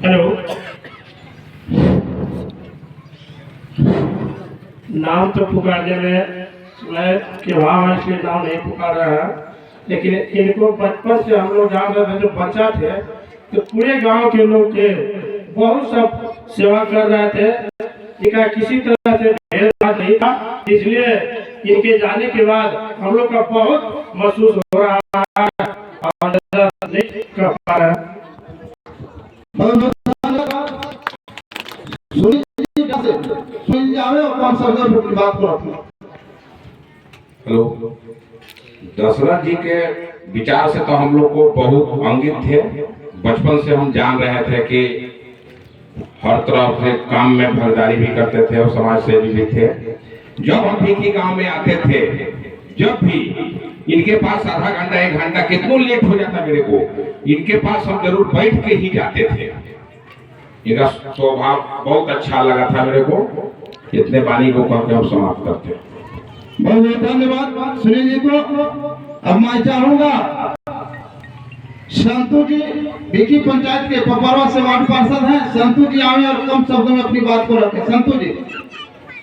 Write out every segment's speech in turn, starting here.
Hello. नाम तो पुकारने में मैं कि वहाँ इसलिए नाम नहीं पुकार रहा है, लेकिन इनको बचपन से हम लोग जान रहे थे, जो बच्चा थे तो पूरे गांव के लोग के बहुत सब सेवा कर रहे थे। इनका किसी तरह से भेदभाव नहीं था, इसलिए इनके जाने के बाद हम लोग का बहुत महसूस हो रहा है और नहीं कर पा रहे हैं। हेलो। दशरथ जी के विचार से तो हम लोग को बहुत अंगित थे। बचपन से हम जान रहे थे कि हर तरह से काम में भागीदारी भी करते थे और समाज सेवी भी थे। जब हम भीखी गांव में आते थे, जब भी इनके पास आधा घंटा 1 घंटा कितना लेट हो जाता मेरे को, इनके पास हम जरूर बैठ के ही जाते थे। इनका स्वभाव बहुत अच्छा लगा था मेरे को। इतने बानी को कहकर हम समाप्त करते हैं। बहुत बहुत धन्यवाद सुनील जी को। अब मैं चाहूंगा संतू जी भिखी पंचायत के पपरवा से वार्ड पार्षद हैं, संतू जी आए और कम शब्दों में अपनी बात को रखें। संतू जी,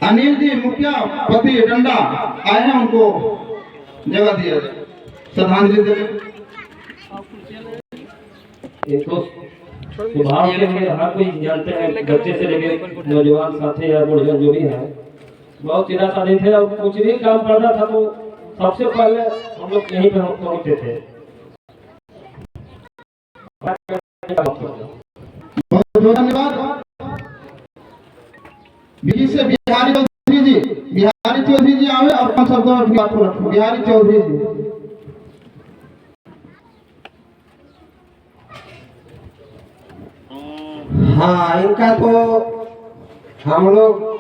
अनिल जी मुखिया पति डंडा आए हैं, उनको जगह दिया जाए, श्रद्धांजलि देने। स्वभाव के लिए हर कोई जानते हैं, बच्चे से लेकर नौजवान साथी या बुढ़िया जो भी है बहुत सीधा साधे थे और कुछ भी काम पड़ता था तो सबसे पहले हम लोग यहीं पे पहुंचते थे। बहुत बहुत धन्यवाद। से बिहारी चौधरी जी, बिहारी चौधरी जी आवे और 5 शब्दों में अपनी बात को रखें। बिहारी चौधरी जी। हाँ, इनका तो हम लोग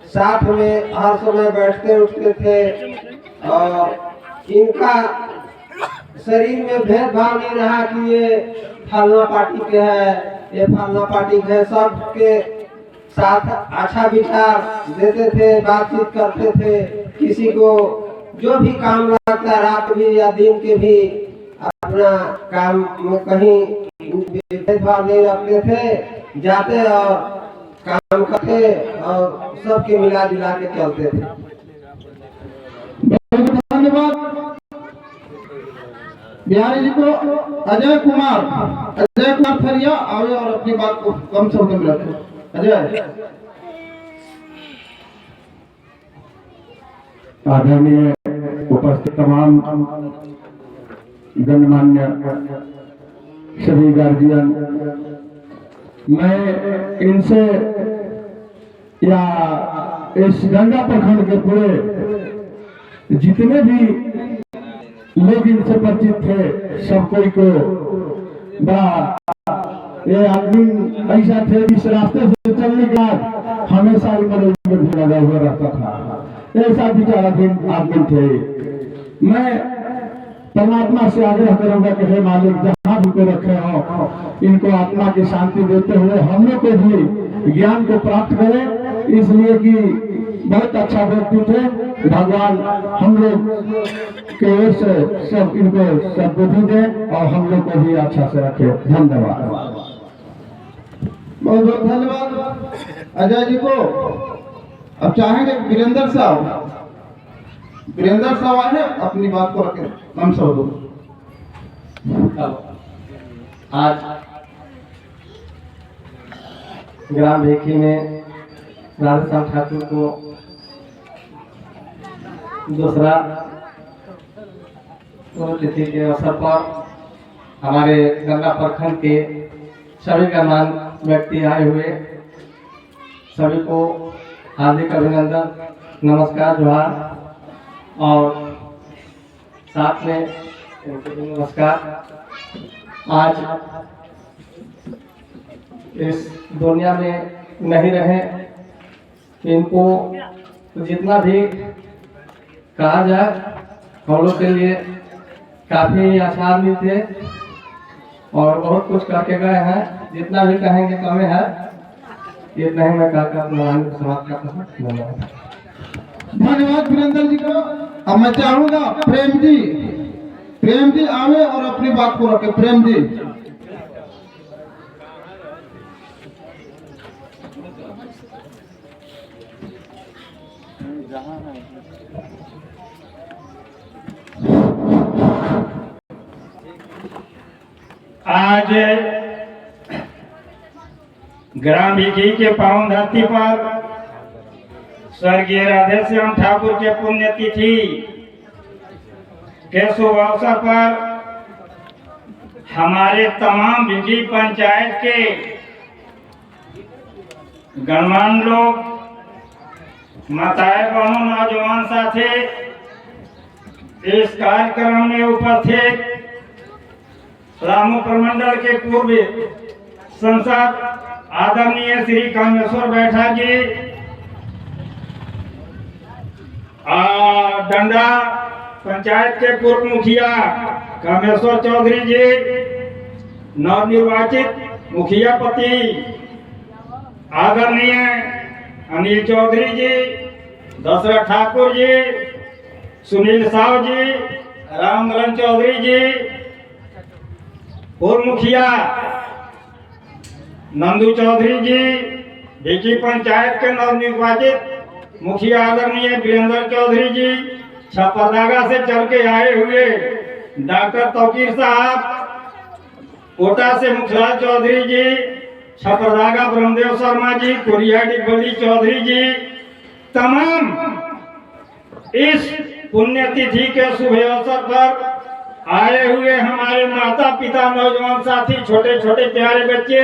साथ में हर समय बैठते उठते थे और इनका शरीर में भेदभाव नहीं रहा कि ये फलना पार्टी के है, ये फलना पार्टी के है। सबके साथ अच्छा विचार देते थे, बातचीत करते थे। किसी को जो भी काम लगता रात भी या दिन के भी अपना काम में कहीं भेदभाव नहीं रखते थे, जाते और काम करते और सबके मिला जुला के चलते थे। धन्यवाद बिहारी जी को। अजय कुमार थरिया आवे और अपनी बात को कम शब्दों में रखें। अजय। आदरणीय उपस्थित तमाम गणमान्य सभी गार्जियन, मैं इनसे या इस गंगा प्रखंड के पूरे जितने भी लोग इनसे परिचित थे, सब कोई को बड़ा ये आदमी ऐसा थे जिस रास्ते से चलने के बाद हमेशा में लगा हुआ रहता था। ऐसा विचाराधीन आदमी थे। मैं परमात्मा से आग्रह करूंगा कि हे मालिक, जहाँ भी को रखे हो, इनको आत्मा की शांति देते हुए हम लोग को भी ज्ञान को प्राप्त करें। इसलिए कि बहुत अच्छा व्यक्ति थे। भगवान हम लोग के ओर से सब इनको सद्बुद्धि दे और हम लोग को भी अच्छा से रखे। धन्यवाद। बहुत बहुत धन्यवाद अजय जी को। अब चाहेंगे वीरेंद्र साहब आए, अपनी बात को रखें। हम सब आज ग्राम भेखी में राधेश्याम ठाकुर को दूसरा पुण्यतिथि के अवसर पर हमारे गंगा प्रखंड के सभी गणमान्य व्यक्ति आए हुए, सभी को हार्दिक अभिनंदन, नमस्कार, जोहार और साथ में नमस्कार। आज इस दुनिया में नहीं रहे, इनको जितना भी कहा जाए हम लोग के लिए काफ़ी अच्छा आदमी थे और बहुत कुछ करके गए हैं। जितना भी कहेंगे कमे है, इतना ही मैं कहकर अपना समाप्त करता हूँ। धन्यवाद। धन्यवाद वीरेंद्र जी को। अब मैं चाहूंगा प्रेम जी आवे और अपनी बात को रखे। प्रेम जी। आज ग्राम भिखी के पावन धरती पर स्वर्गीय राधे श्याम ठाकुर के पुण्यतिथि के शुभ अवसर पर हमारे तमाम भिखी पंचायत के गणमान्य लोग, माताएं बहनों, नौजवान साथी इस कार्यक्रम में उपस्थित रामू प्रमंडल के पूर्व सांसद आदरणीय श्री कामेश्वर बैठा जी, डंडा पंचायत के पूर्व मुखिया कामेश्वर चौधरी जी, नवनिर्वाचित मुखिया पति आदरणीय अनिल चौधरी जी, दशरथ ठाकुर जी, सुनील साव जी, रामधन चौधरी जी, पूर्व मुखिया नंदू चौधरी जी, भिखी पंचायत के नवनिर्वाचित मुखिया आदरणीय वीरेंद्र चौधरी जी, छपरदागा से चल के आए हुए डॉक्टर तौकीर साहब, कोटा से मुखलाल चौधरी जी, छपरदागा ब्रह्मदेव शर्मा जी, कोरिया डिबली चौधरी जी, तमाम इस पुण्यतिथि के शुभ अवसर पर आए हुए हमारे माता पिता, नौजवान साथी, छोटे छोटे प्यारे बच्चे,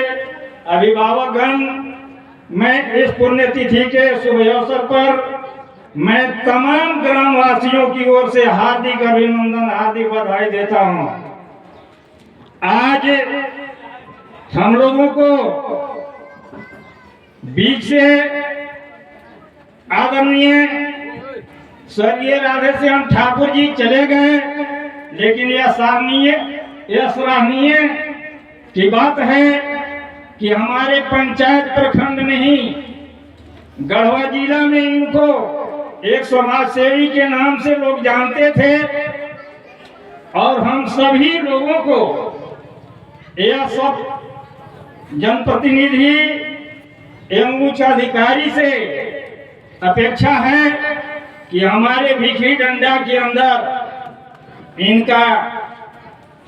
अभिभावकगण, मैं इस पुण्यतिथि के शुभ अवसर पर मैं तमाम ग्रामवासियों की ओर से हार्दिक अभिनंदन, हार्दिक बधाई देता हूं। आज हम लोगों को बीच से आदरणीय स्वर्गीय राधे श्याम ठाकुर जी चले गए, लेकिन यह सराहनीय की बात है कि हमारे पंचायत प्रखंड नहीं, गढ़वा जिला में इनको एक समाज सेवी के नाम से लोग जानते थे और हम सभी लोगों को यह सब जनप्रतिनिधि एवं उच्च अधिकारी से अपेक्षा है कि हमारे भिखी डंडा के अंदर इनका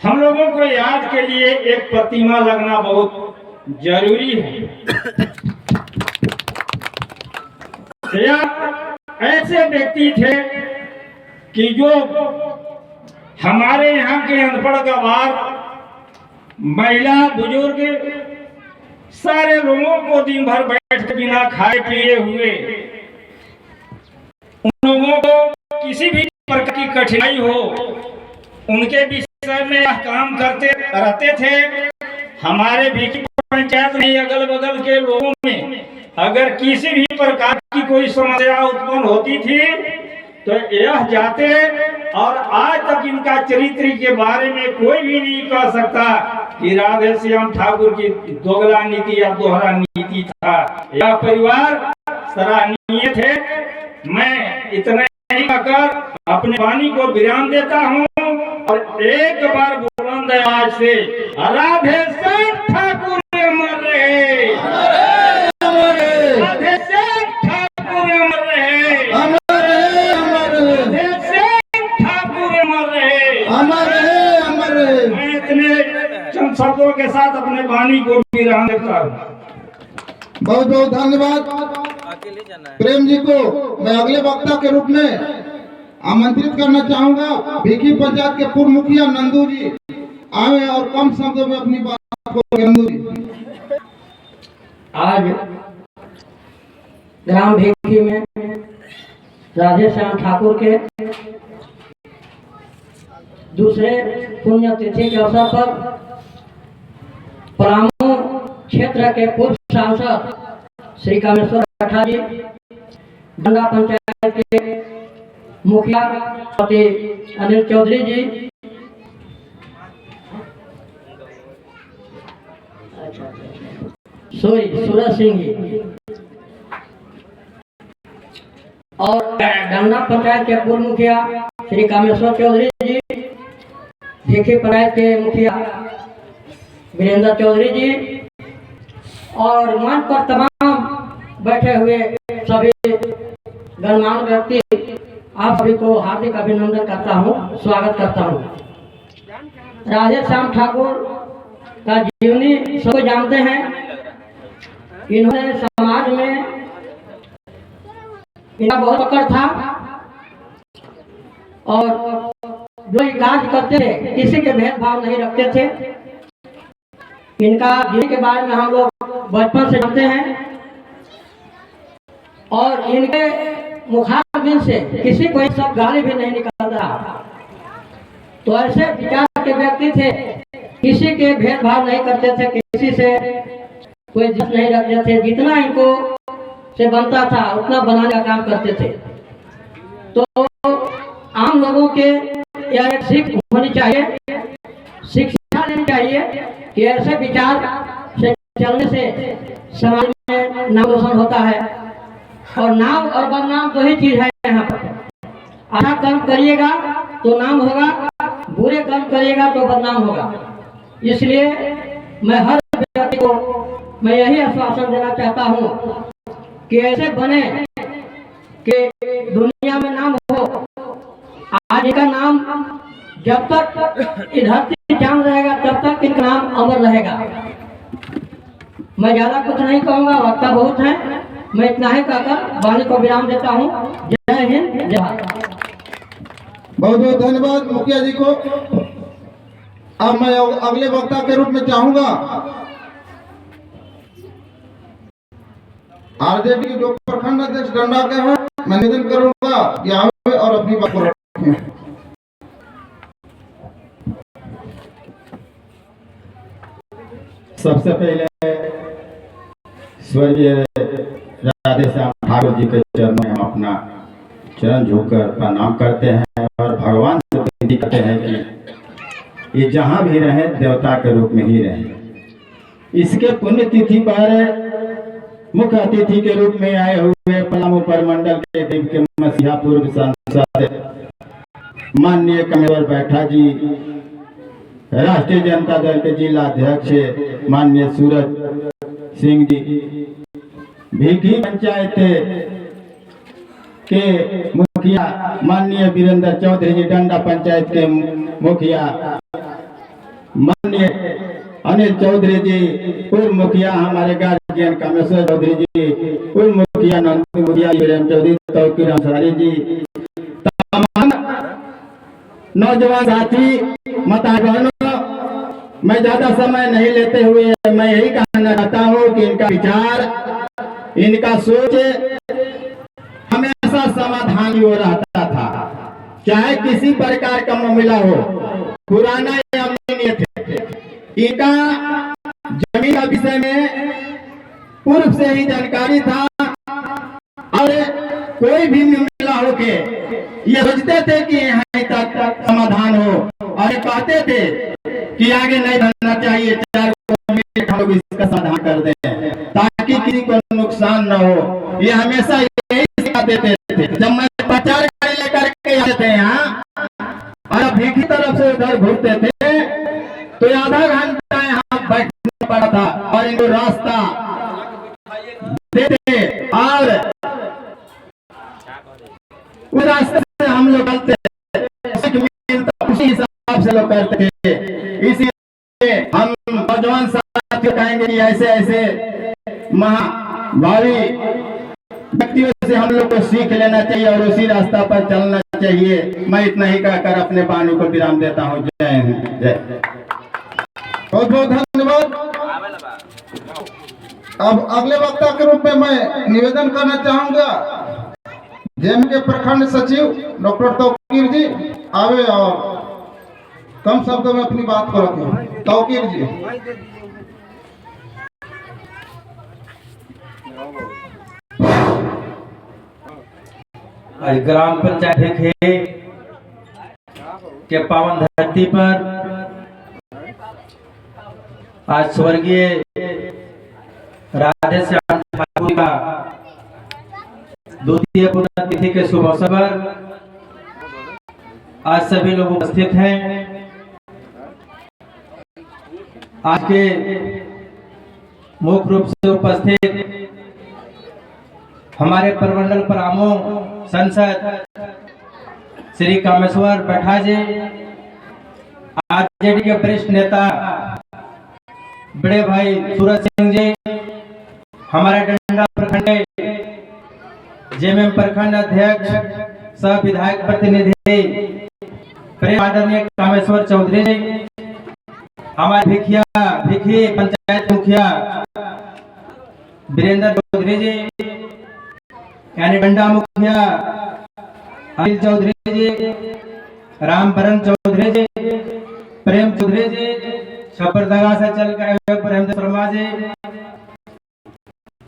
हम लोगों को याद के लिए एक प्रतिमा लगना बहुत जरूरी है। यह ऐसे व्यक्ति थे कि जो हमारे यहाँ के अनपढ़ गवार, महिला, बुजुर्ग, सारे लोगों को दिन भर बैठ के बिना खाए पिए हुए, उन लोगों को किसी भी प्रकार की कठिनाई हो उनके विषय में काम करते रहते थे। हमारे भिखी पंचायत में अगल बगल के लोगों में अगर किसी भी प्रकार की कोई समस्या उत्पन्न होती थी तो यह जाते, और आज तक इनका चरित्र के बारे में कोई भी नहीं कह सकता कि राधे श्याम ठाकुर की दोगला नीति या दोहरा नीति था। यह परिवार सराहनीय थे। मैं इतना ही कहकर अपने वाणी को विराम देता हूँ और एक बार बुलंद आवाज से राधे श्याम ठाकुर अमर रहे, राधे श्याम ठाकुर अमर रहे, राधे श्याम ठाकुर अमर रहे। मैं इतने चंद शब्दों के साथ अपने वाणी को विराम देता हूँ। बहुत बहुत धन्यवाद। प्रेम जी को मैं अगले वक्ता के रूप में आमंत्रित करना चाहूंगा। भिखी पंचायत के पूर्व मुखिया नंदू जी आए और कम शब्दों में अपनी बात को। नंदू जी, आज ग्राम भिखी में राधे श्याम ठाकुर के दूसरे पुण्यतिथि के अवसर पर पलामू क्षेत्र के पूर्व सांसद श्री कामेश्वर बैठा जी, डंडा पंचायत के मुखिया पति अनिल चौधरी जी, सूरज सिंह जी, और डंडा पंचायत के पूर्व मुखिया श्री कामेश्वर चौधरी जी, भिखी पंचायत के मुखिया वीरेंद्र चौधरी जी, और मंच पर तमाम बैठे हुए सभी गणमान्य व्यक्ति, आप सभी को हार्दिक अभिनंदन करता हूं, स्वागत करता हूं। राधे श्याम ठाकुर का जीवनी सब जानते हैं। इन्होंने समाज में इनका बहुत पकड़ था और जो कार्य करते थे किसी के भेदभाव नहीं रखते थे। इनका जीवन के बारे में हम लोग बचपन से जानते हैं और इनके मुखारबिन से किसी को सब गाली भी नहीं निकलता। तो ऐसे विचार के व्यक्ति थे, किसी के भेदभाव नहीं करते थे, किसी से कोई जिद नहीं रखते थे। जितना इनको से बनता था उतना बनाने का काम करते थे। तो आम लोगों के यह एक सीख होनी चाहिए, शिक्षा लेनी चाहिए कि ऐसे विचार से चलने से समाज में नाम रोशन होता है। और नाम और बदनाम दो ही चीज है यहाँ पर। अच्छा कर्म करिएगा तो नाम होगा, बुरे कर्म करिएगा तो बदनाम होगा। इसलिए मैं हर व्यक्ति को मैं यही आश्वासन देना चाहता हूँ कि ऐसे बने कि दुनिया में नाम हो। आज का नाम जब तक धरती जान रहेगा तब तक इनका नाम अमर रहेगा। मैं ज्यादा कुछ नहीं कहूँगा, वक्ता बहुत है। मैं इतना ही कहकर वाणी को विराम देता हूँ। जय हिंद, जय भारत। बहुत बहुत धन्यवाद मुखिया जी को। अब मैं अगले वक्ता के रूप में चाहूंगा आरजेडी के जो प्रखंड अध्यक्ष डंडा के हैं, मैं निवेदन करूंगा कि आवे और अपनी बात को रखें। सबसे पहले स्वर्गीय राधेश्याम ठाकुर जी के चरणों में हम अपना चरण झुककर प्रणाम करते हैं और भगवान से विनती करते हैं कि ये जहाँ भी रहे देवता के रूप में ही रहे। इसके पुण्य तिथि पर मुख्य अतिथि के रूप में आए हुए पलामू प्रमंडल के दिव्य मसीहा पूर्व सांसद माननीय कमेश्वर बैठा जी, राष्ट्रीय जनता दल के जिला अध्यक्ष माननीय सूरज सिंह जी, भीखी पंचायत के मुखिया माननीय वीरेंद्र चौधरी जी, डंडा पंचायत के मुखिया माननीय अनिल चौधरी जी, पूर्व मुखिया हमारे गार्जियन कामेश्वर चौधरी जी, पूर्व मुखिया नंदी मुखिया वीरेंद्र चौधरी, तौकीर अंसारी जी, तमाम नौजवान साथी, माता बहनों, मैं ज्यादा समय नहीं लेते हुए मैं यही कहना चाहता हूँ कि इनका विचार, इनका सोच हमेशा समाधान की ओर रहता था, चाहे किसी प्रकार का मामला हो, पुराना या अमीनियत थे। इनका जमीन का विषय में पूर्व से ही जानकारी था और कोई भी मामला हो के ये सोचते थे कि यहाँ तक समाधान हो और कहते थे कि आगे नहीं बढ़ना चाहिए, 4 हम लोग इसका समाधान कर दें ताकि किसी को नुकसान न हो। ये हमेशा यही सिखा देते थे। जब मैं प्रचार गाड़ी लेकर के आते थे यहाँ और भीखी तरफ से उधर घूमते थे तो आधा घंटा यहाँ बैठना पड़ा था और इनको रास्ता देते और उस रास्ते से हम लोग चलते, उसी हिसाब से लोग करते थे। इसीलिए हम नौजवान साथी कहेंगे कि ऐसे ऐसे महाभावी व्यक्तियों से हम लोग को सीख लेना चाहिए और उसी रास्ता पर चलना चाहिए। मैं इतना ही कहकर अपने वाणी को विराम देता हूँ। जय हिंद, जय। बहुत बहुत धन्यवाद। अब अगले वक्ता के रूप में मैं निवेदन करना चाहूंगा जेएम के प्रखंड सचिव डॉक्टर तौकीर जी आवे और कम शब्दों में अपनी बात को रखें। तौकीर जी। आज ग्राम पंचायत देखे के पावन धरती पर आज स्वर्गीय राधेश्याम ठाकुर का द्वितीय पुण्यतिथि के शुभ अवसर पर आज सभी लोग उपस्थित हैं। आज के मुख्य रूप से उपस्थित हमारे प्रमंडल प्रमुख सांसद श्री कामेश्वर बैठा जी, आरजेडी के वरिष्ठ नेता बड़े भाई सूरज सिंह जी, हमारे डंडा प्रखंड जेएमएम प्रखंड अध्यक्ष सह विधायक प्रतिनिधि प्रेम आदरणीय कामेश्वर चौधरी जी, हमारे भिखी पंचायत मुखिया वीरेंद्र चौधरी जी, यानी डंडा मुखिया अनिल चौधरी जी, रामबरन चौधरी जी, प्रेम चौधरी जी, छपरदगा से चल के आए हुए प्रेम शर्मा जी,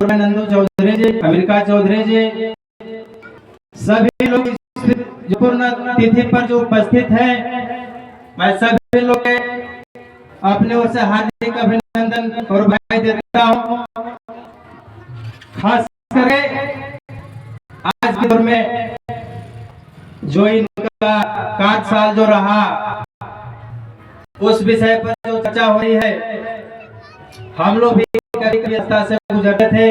नंदू चौधरी जी, अमेरिका चौधरी जी, सभी लोग जो पूर्ण तिथि पर जो उपस्थित हैं, मैं सभी लोग के अपने ओर से हार्दिक अभिनंदन और बधाई देता हूँ। खास करके आज के दौर में जो इनका कार्यकाल जो रहा उस विषय पर जो चर्चा हो रही है, हम लोग भी कभी रास्ता से गुजरते थे।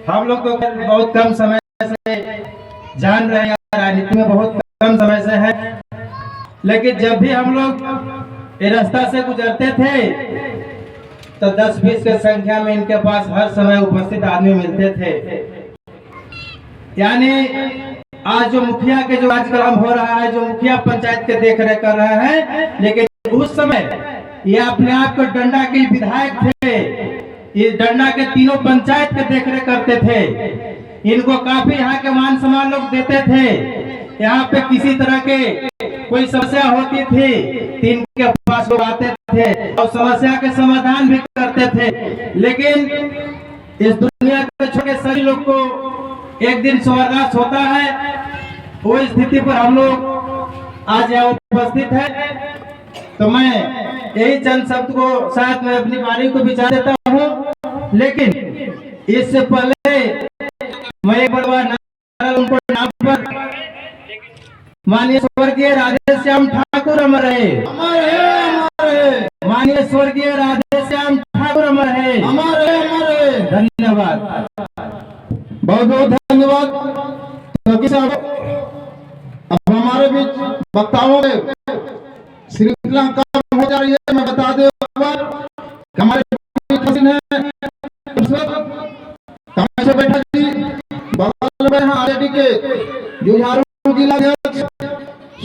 हम लोग तो बहुत कम समय से जान रहे हैं, राजनीति में बहुत कम समय से है, लेकिन जब भी हम लोग ये रास्ता से गुजरते थे तो 10-20 की संख्या में इनके पास हर समय उपस्थित आदमी मिलते थे। यानी आज जो मुखिया के जो कार्यक्रम हो रहा है, जो मुखिया पंचायत के देख रेख कर रहे हैं, लेकिन उस समय ये अपने आप को डंडा के विधायक थे, ये डंडा के तीनों पंचायत के देख रेख करते थे। इनको काफी यहाँ के मान सम्मान लोग देते थे। यहाँ पे किसी तरह के कोई समस्या होती थी तो इनके पास लोग आते थे और समस्या के समाधान भी करते थे। लेकिन इस दुनिया के छोटे सभी लोग को एक दिन स्वर्गवास होता है, वो स्थिति पर हम लोग आज यहाँ उपस्थित है। तो मैं यही चंद शब्द को साथ में अपनी वाणी को विचार देता हूँ, लेकिन इससे पहले मैं एक बड़ा नारा उनको नाम पर माननीय स्वर्गीय राधेश्याम ठाकुर अमर रहे, माननीय स्वर्गीय राधेश्याम ठाकुर अमर है, धन्यवाद, बहुत बहुत धन्यवाद। तो साहब, अब हमारे बीच वक्ताओं में श्रृंखला कम हो जा रही है। मैं बता दूं हमारे बैठा जी, बगल में आरजेडी के जुझारू जिला अध्यक्ष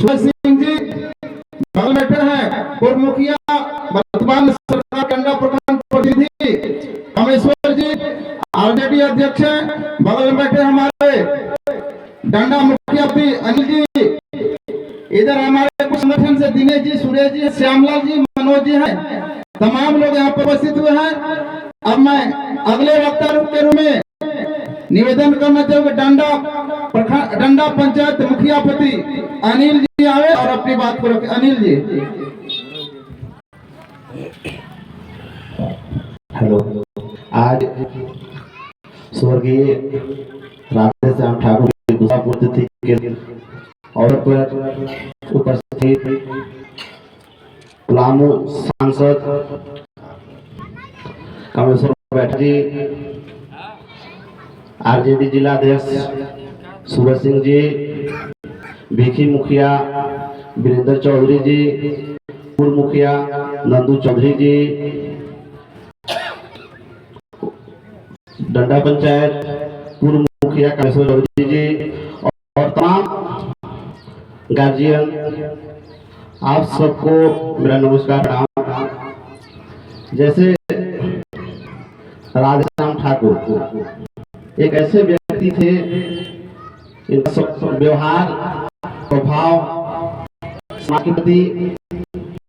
सूरज सिंह जी, बगल बैठे हैं पूर्व मुखिया वर्तमान सरकार डंडा प्रखंड प्रतिनिधि कामेश्वर जी, आरजेडी अध्यक्ष हैं। बगल में बैठे हमारे डंडा मुखिया भी अनिल जी, इधर हमारे कुछ संगठन से दिनेश जी, सुरेश जी, श्यामलाल जी, मनोज जी हैं। तमाम लोग यहाँ पर उपस्थित हुए हैं। अब मैं अगले वक्ता के रूप में निवेदन करना चाहूंगा, डंडा पंचायत मुखिया पति अनिल जी आए और अपनी बात को रखें। अनिल जी। हेलो, आज स्वर्गीय राधेश्याम ठाकुर की गुस्सा पूर्ति के अवसर पर उपस्थित पलामू सांसद कामेश्वर बैठा जी, आरजेडी जिला अध्यक्ष सूरज सिंह जी, भिखी मुखिया वीरेंद्र चौधरी जी, पूर्व मुखिया नंदू चौधरी जी, डंडा पंचायत पूर्व मुखिया कामेश्वर चौधरी जी और तमाम गार्जियन, आप सबको मेरा नमस्कार प्रणाम। जैसे राधेश्याम ठाकुर एक ऐसे व्यक्ति थे, इनका व्यवहार स्वभाव समाज के प्रति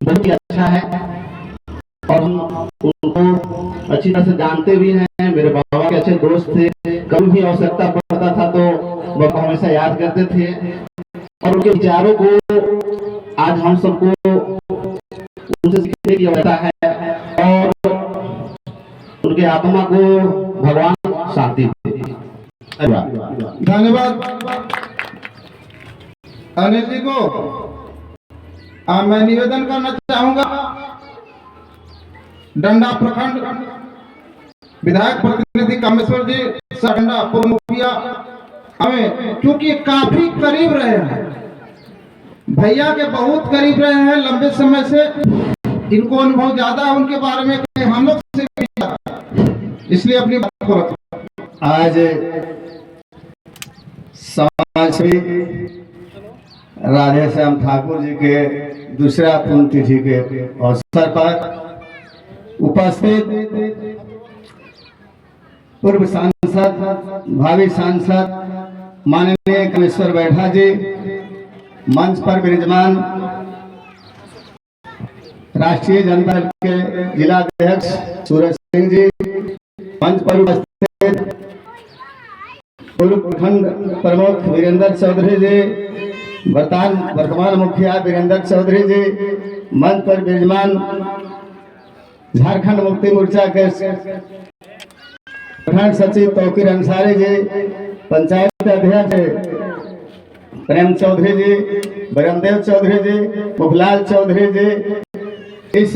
बहुत ही अच्छा है और हम उनको अच्छी तरह से जानते भी हैं। मेरे बाबा के अच्छे दोस्त थे, कभी भी आवश्यकता पड़ता था तो वो हमेशा याद करते थे और उनके विचारों को आज हम सबको उनसे सीखने की आवश्यकता है और उनके आत्मा को भगवान शांति दे। धन्यवाद अनिल जी को। मैं निवेदन करना चाहूंगा, डंडा प्रखंड विधायक प्रतिनिधि कामेश्वर जी, डंडा पूर्व मुखिया, हमें क्योंकि काफी करीब रहे हैं, भैया के बहुत करीब रहे हैं लंबे समय से, इनको अनुभव ज्यादा है उनके बारे में। हम लोग इसलिए अपनी बात को रखो। आज समाज सेवी राधे श्याम ठाकुर जी के दूसरा पुण्यतिथि के अवसर पर उपस्थित पूर्व सांसद, भावी सांसद माननीय कामेश्वर बैठा जी, मंच पर विराजमान राष्ट्रीय जनता दल के जिला अध्यक्ष सूरज सिंह जी, मंच पर उपस्थित पूर्व प्रखंड प्रमुख वीरेंद्र चौधरी जी, वर्तमान मुखिया वीरेंद्र चौधरी जी, मंच पर विराजमान झारखंड मुक्ति मोर्चा के प्रधान सचिव तौकीर अंसारी जी, पंचायत अध्यक्ष प्रेम चौधरी जी, बरमदेव चौधरी जी, मुखलाल चौधरी जी, इस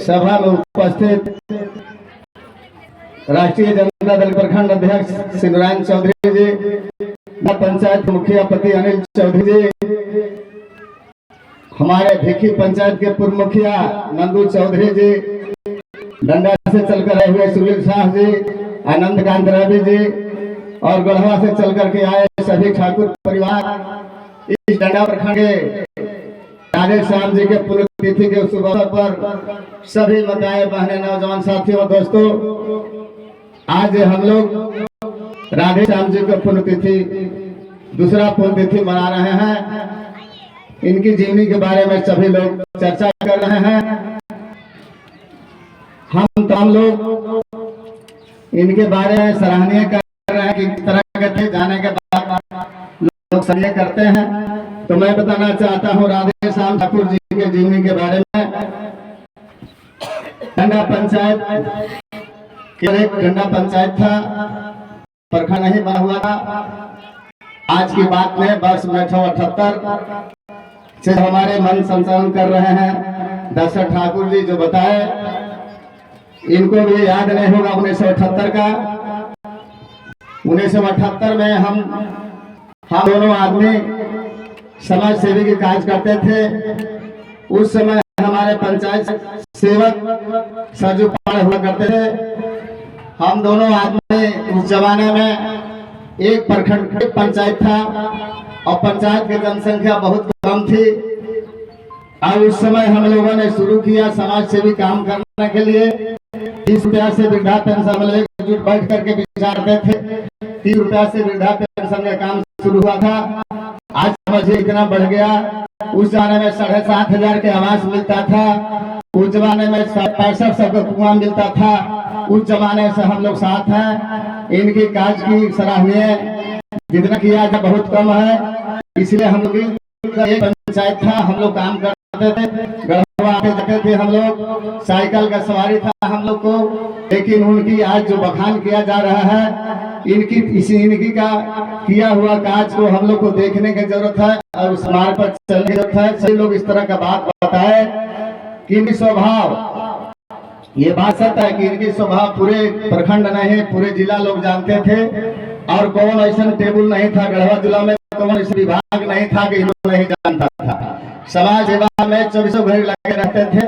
सभा में उपस्थित राष्ट्रीय जनता दल प्रखंड अध्यक्ष शिवराम चौधरी जी, पंचायत मुखिया पति अनिल चौधरी जी, हमारे भिखी पंचायत के पूर्व मुखिया नंदू चौधरी जी, डंडा से चलकर आए हुए सुनील शाह जी, आनंद कांत रवि जी और गढ़वा से चल करके आए सभी ठाकुर परिवार, इस डंडा प्रखंड के राधे श्याम जी के पुण्यतिथि के शुभ अवसर पर सभी माताएं बहनें नौजवान साथियों दोस्तों, आज हम लोग राधे श्याम जी का पुण्यतिथि दूसरा पुण्यतिथि मना रहे हैं। इनकी जीवनी के बारे में सभी लोग चर्चा कर रहे हैं। हम तमाम लोग इनके बारे में सराहनीय कर रहे हैं कि किस तरह के थे, जाने के बाद लोग सराहनीय करते हैं। तो मैं बताना चाहता हूँ राधे श्याम ठाकुर जी के जीवनी के बारे में। डंडा पंचायत एक डंडा पंचायत था, प्रखंड नहीं बना हुआ था। आज की बात में वर्ष 1978 से हमारे मन संचालन कर रहे हैं दशरथ ठाकुर जी, जो बताए इनको भी याद नहीं होगा 1978 का। 1978 में हम दोनों आदमी समाज सेवी के कार्य करते थे। उस समय हमारे पंचायत सेवक सरजू पार हुआ करते थे। हम दोनों आदमी उस जमाने में एक प्रखंड पंचायत था और पंचायत की जनसंख्या बहुत कम थी। और उस समय हम लोगों ने शुरू किया समाज सेवी काम करने के लिए। 30 रुपया से वृद्धा पेंशन हम लोग एकजुट बैठ करके विचारते थे। 30 रुपया से वृद्धा पेंशन का काम शुरू हुआ था। आज समझिए इतना बढ़ गया। उस जमाने में 7,500 के आवास मिलता था। उस जमाने में 65 का कुआं मिलता था। उस जमाने से हम लोग साथ हैं। इनकी कार्य की सराहनीय जितना किया था बहुत कम है, इसलिए हम लोग एक पंचायत था, हम लोग काम करते थे, गढ़वा आते जाते थे, हम लोग साइकिल का सवारी था हम लोग को। लेकिन उनकी आज जो बखान किया जा रहा है, इनकी का किया हुआ काज को हम लोग को देखने की जरूरत है और उस मार्ग पर चलने की जरूरत है। सभी लोग इस तरह का बात बताए कि इनकी स्वभाव, ये बात सत्य है कि इनकी स्वभाव पूरे प्रखंड नहीं पूरे जिला लोग जानते थे। और कौन ऐसा टेबल नहीं था गढ़वा जिला में, कौन ऐसा विभाग नहीं था कि इन्होंने नहीं जानता था। समाज सेवा में 24 घंटे लगे रहते थे।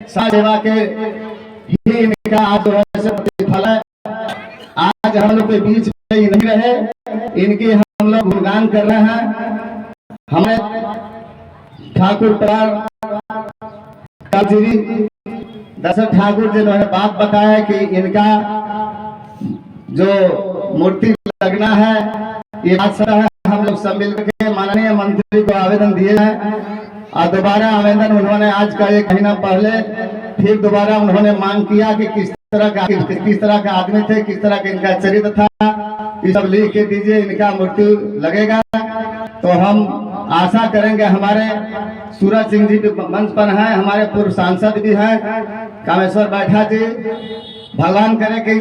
समाज सेवा के ही इनका आज जो है प्रतिफल है। आज हम लोग के बीच में ही नहीं रहे, इनकी हम लोग गुणगान कर रहे हैं। हमें ठाकुर परिवार दशरथ ठाकुर जी ने बात बताया कि इनका जो मूर्ति लगना है, ये बात सही है। हम लोग सब मिलकर के माननीय मंत्री को आवेदन दिए हैं और दोबारा आवेदन उन्होंने आज का 1 महीना पहले फिर दोबारा उन्होंने मांग किया कि किस तरह का आदमी थे, किस तरह का इनका चरित्र था, ये सब लिख के दीजिए, इनका मूर्ति लगेगा। तो हम आशा करेंगे, हमारे सूरज सिंह जी भी मंच पर हैं, हमारे पूर्व सांसद भी हैं कामेश्वर बैठा जी, भगवान करे कि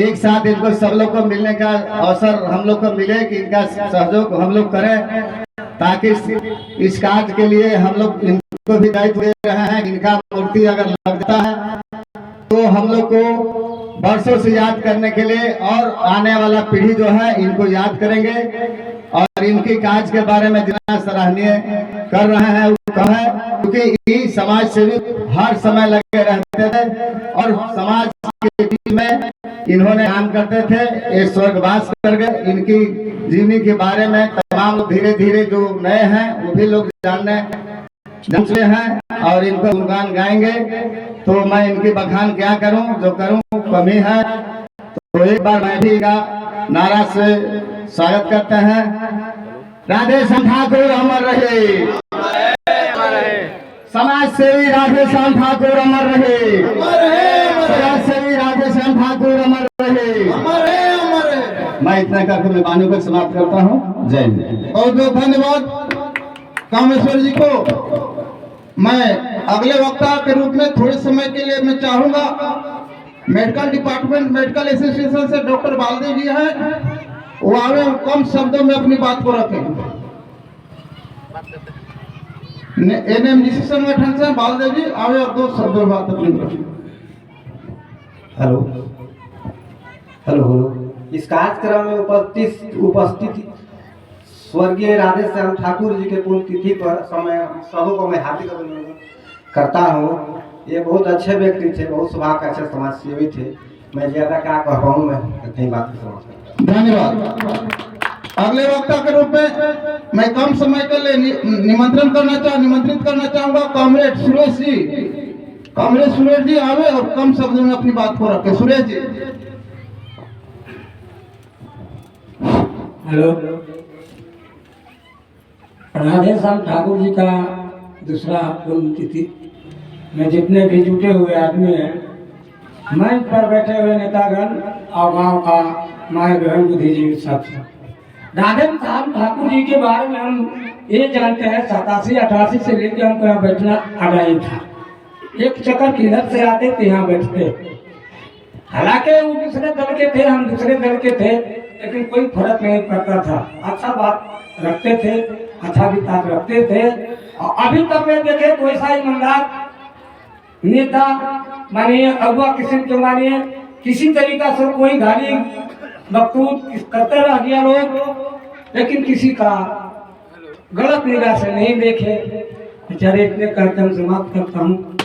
एक साथ इनको सब लोग को मिलने का अवसर हम लोग को मिले, कि इनका सहयोग हम लोग करें, ताकि इस कार्य के लिए हम लोग इनको भी दायित्व दे रहे हैं। इनका मूर्ति अगर लगता है तो हम लोग को वर्षों से याद करने के लिए और आने वाला पीढ़ी जो है इनको याद करेंगे और इनकी कार्य के बारे में जितना सराहनीय कर रहे हैं वो कम है, क्योंकि ये समाज सेवी हर समय लगे रहते थे और समाज के बीच में इन्होंने काम करते थे, ये स्वर्गवास कर गए। इनकी जीवनी के बारे में तमाम लोग धीरे धीरे जो नए हैं वो भी लोग जान चुके हैं और इनको गुणगान गाएंगे। तो मैं इनकी बखान क्या करूं, जो करूं कमी है। तो एक बार मैं भी नारा से स्वागत करते हैं। राधे श्याम ठाकुर अमर रहे, समाज सेवी राधे श्याम ठाकुर अमर रहे, समाज सेवी राधे श्याम ठाकुर अमर रहे। मैं इतना करके मैं वाणी को समाप्त करता हूँ। जय हिंद। और जो धन्यवाद कामेश्वर जी को। मैं अगले वक्ता के रूप में थोड़े समय के लिए मैं चाहूंगा, मेडिकल डिपार्टमेंट मेडिकल एसोसिएशन से डॉक्टर बालदेव जी हैं, वो आवे और कम शब्दों में अपनी बात को रखें। एनएमजीसी संगठन से बालदेव जी आवे और 2 शब्दों में बात अपनी रखें। Hello hello hello. इस कार्यक्रम में उपस्थित स्वर्गीय राधे श्याम ठाकुर जी के पुण्यतिथि पर सबों को मैं हार्दिक अभिनंदन करता हूँ। ये बहुत अच्छे व्यक्ति थे, बहुत स्वभाव के अच्छे समाज सेवी थे। मैं ज्यादा क्या कह पाऊँ, मैं इतनी बात समझ। धन्यवाद। अगले वक्ता के रूप में मैं कम समय के लिए निमंत्रित करना चाहूंगा कॉमरेड सुरेश जी। कॉमरेड सुरेश जी आवे और कम शब्दों में अपनी बात को रखे। सुरेश जी। हेलो। राधे श्याम ठाकुर जी का दूसरा पुण्यतिथि में जितने भी जुटे हुए आदमी हैं, मंच पर बैठे हुए नेतागण और गांव का माय बहन बुद्धिजीवी साथियों, राधे श्याम ठाकुर जी के बारे में हम ये जानते हैं 87-88 से लेकर हमको यहाँ बैठना आ रही था। एक चक्कर किधर से आते थे यहाँ बैठते। हालांकि वो दूसरे दल के थे, हम दूसरे दल के थे, लेकिन कोई फर्क नहीं पड़ता था। अच्छा बात रखते थे, अच्छा विचार रखते थे। और अभी तक मैं देखे तो ऐसा ईमानदार नेता मानिए, अगुआ किस्म के मानिए, किसी तरीका से कोई गाली बकूत करते रह गया लोग, लेकिन किसी का गलत निगाह से नहीं देखे। बेचारे इतने कार्यक्रम समाप्त करता हूँ।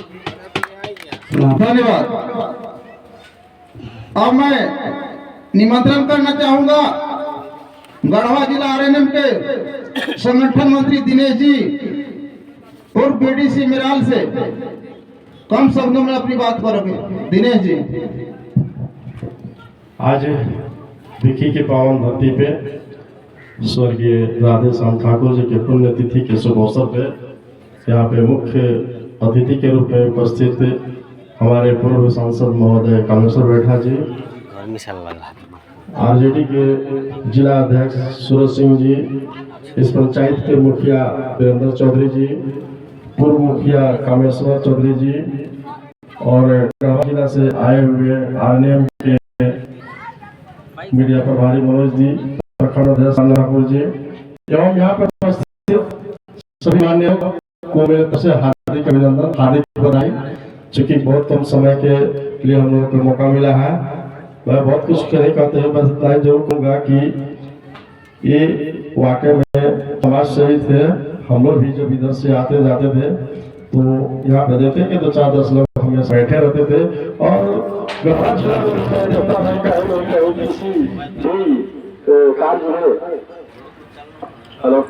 धन्यवाद। अब मैं निमंत्रण करना चाहूंगा गढ़वा जिला आरएनएम के संगठन मंत्री दिनेश जी और बीडीसी मिराल से कम शब्दों में अपनी बात को रखें। दिनेश जी। आज विकी के पावन धरती पे स्वर्गीय राधे श्याम ठाकुर जी के पुण्यतिथि के शुभ अवसर पे यहाँ पे मुख्य अतिथि के रूप में उपस्थित हमारे पूर्व सांसद महोदय कामेश्वर बैठा जी, आरजेडी के जिला अध्यक्ष सूरज सिंह जी, इस पंचायत के मुखिया वीरेंद्र चौधरी जी, पूर्व मुखिया कामेश्वर चौधरी जी और गढ़वा जिला से आए हुए आरएनएम के मीडिया प्रभारी मनोज जी, प्रखंड अध्यक्ष ठाकुर जी एवं यहाँ पर उपस्थित सभी मान्यों को मेरे तरफ से हार्दिक अभिनंदन, हार्दिक बधाई। चूंकि बहुत कम समय के लिए हम लोग को मौका मिला है, मैं बहुत कुछ नहीं कहते हुए बस इतना ही जरूर कहूँगा कि ये वाकई में समाज सेवी थे। हम लोग भी जब इधर से आते जाते थे तो यहाँ पे देखते कि 2-4-10 लोग हमेशा बैठे रहते थे और हेलो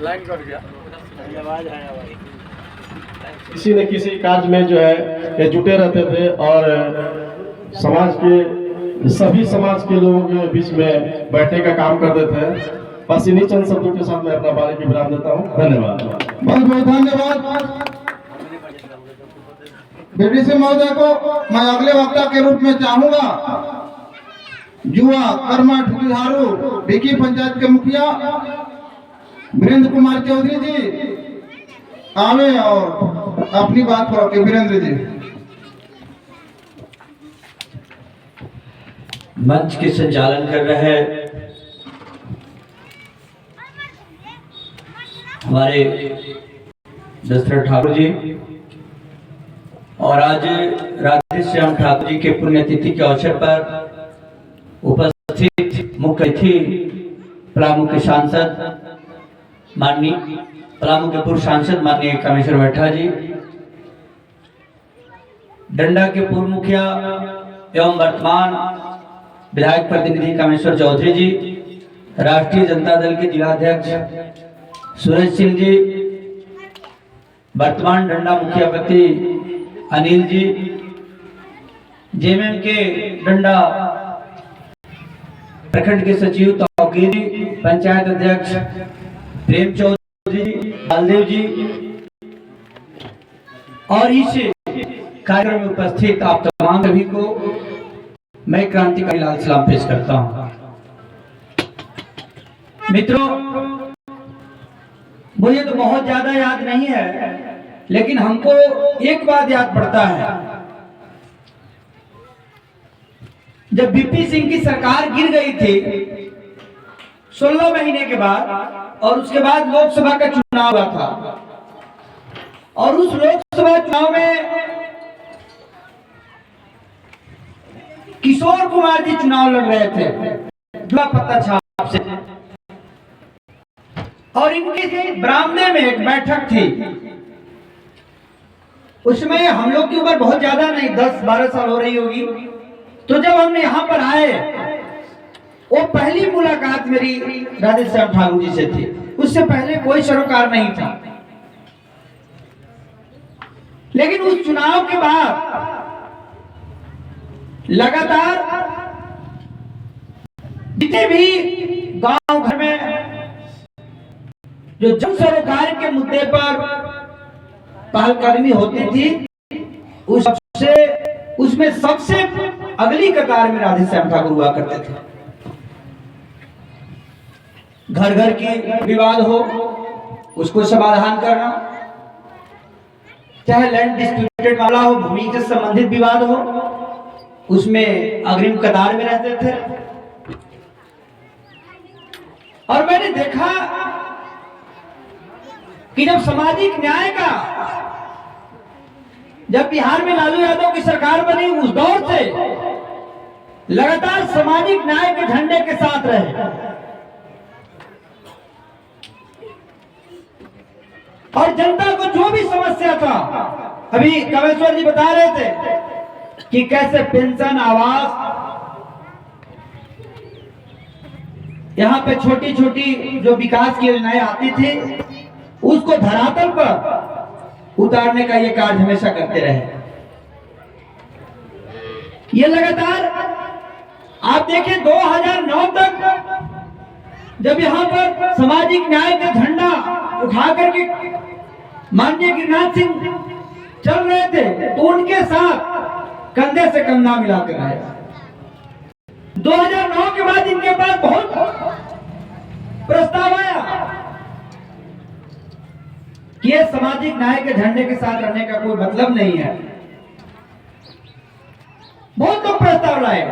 लाइन कट गया, आवाज है। किसी न किसी कार्य में जो है ये जुटे रहते थे और समाज के सभी समाज के लोगों के बीच में बैठने का काम करते थे। बस इन्हीं चंद शब्दों के साथ मैं अपना वाणी की विराम देता हूँ। धन्यवाद। बहुत बहुत धन्यवाद बीडीसी महोदय को। मैं अगले वक्ता के रूप में चाहूंगा युवा कर्मठ जुझारू भिकी पंचायत के मुखिया वीरेंद्र कुमार चौधरी जी आवे और अपनी बात को रखे। वीरेंद्र जी। मंच के संचालन कर रहे हमारे दशरथ ठाकुर जी और आज राधे श्याम ठाकुर जी के पुण्यतिथि के अवसर पर उपस्थित मुख्य अतिथि पलामू के सांसद माननीय पलामू के पूर्व सांसद माननीय कामेश्वर बैठा जी, डंडा के पूर्व मुखिया एवं वर्तमान विधायक प्रतिनिधि कामेश्वर चौधरी जी, राष्ट्रीय जनता दल के जिलाध्यक्ष सूरज सिंह जी, वर्तमान डंडा मुखिया पति अनिल जी, जेएमएम के डंडा प्रखंड के सचिव तौकीर जी, पंचायत अध्यक्ष प्रेम चौधरी, बालदेव जी और इस कार्यक्रम में उपस्थित आप तमाम सभी को मैं क्रांतिकारी लाल सलाम पेश करता हूं। मित्रों, मुझे तो बहुत ज्यादा याद नहीं है, लेकिन हमको एक बात याद पड़ता है। जब बीपी सिंह की सरकार गिर गई थी 16 महीने के बाद, और उसके बाद लोकसभा का चुनाव हुआ था, और उस लोकसभा चुनाव में किशोर कुमार जी चुनाव लड़ रहे थे जुआ पत्ता छाप से, और इनके बरामदे में एक बैठक थी। उसमें हम लोग की उम्र बहुत ज्यादा नहीं, 10-12 साल हो रही होगी। तो जब हमने यहाँ पर आए, वो पहली मुलाकात मेरी राधेश्याम ठाकुर जी से थी। उससे पहले कोई सरोकार नहीं था। लेकिन उस चुनाव के बाद लगातार जितने भी गांव घर में जो जन सरोकार के मुद्दे पर पहलकदमी होती थी, उसमें सबसे अगली कतार में राधेश्याम ठाकुर हुआ करते थे। घर घर की विवाद हो, उसको समाधान करना, चाहे लैंड डिस्प्यूटेड मामला हो, भूमि से संबंधित विवाद हो, उसमें अग्रिम कतार में रहते थे। और मैंने देखा कि जब सामाजिक न्याय का, जब बिहार में लालू यादव की सरकार बनी, उस दौर से लगातार सामाजिक न्याय के झंडे के साथ रहे। और जनता को जो भी समस्या था, अभी कामेश्वर जी बता रहे थे कि कैसे पेंशन, आवास, यहाँ पे छोटी छोटी जो विकास की योजनाएं आती थी, उसको धरातल पर उतारने का ये कार्य हमेशा करते रहे। ये लगातार आप देखें 2009 तक जब यहाँ पर सामाजिक न्याय का झंडा उठा करके माननीय गिरिराज सिंह चल रहे थे, तो उनके साथ कंधे से कंधा मिलाकर आए। 2009 के बाद इनके पास बहुत प्रस्ताव आया कि ये सामाजिक न्याय के झंडे के साथ रहने का कोई मतलब नहीं है। बहुत लोग प्रस्ताव लाए,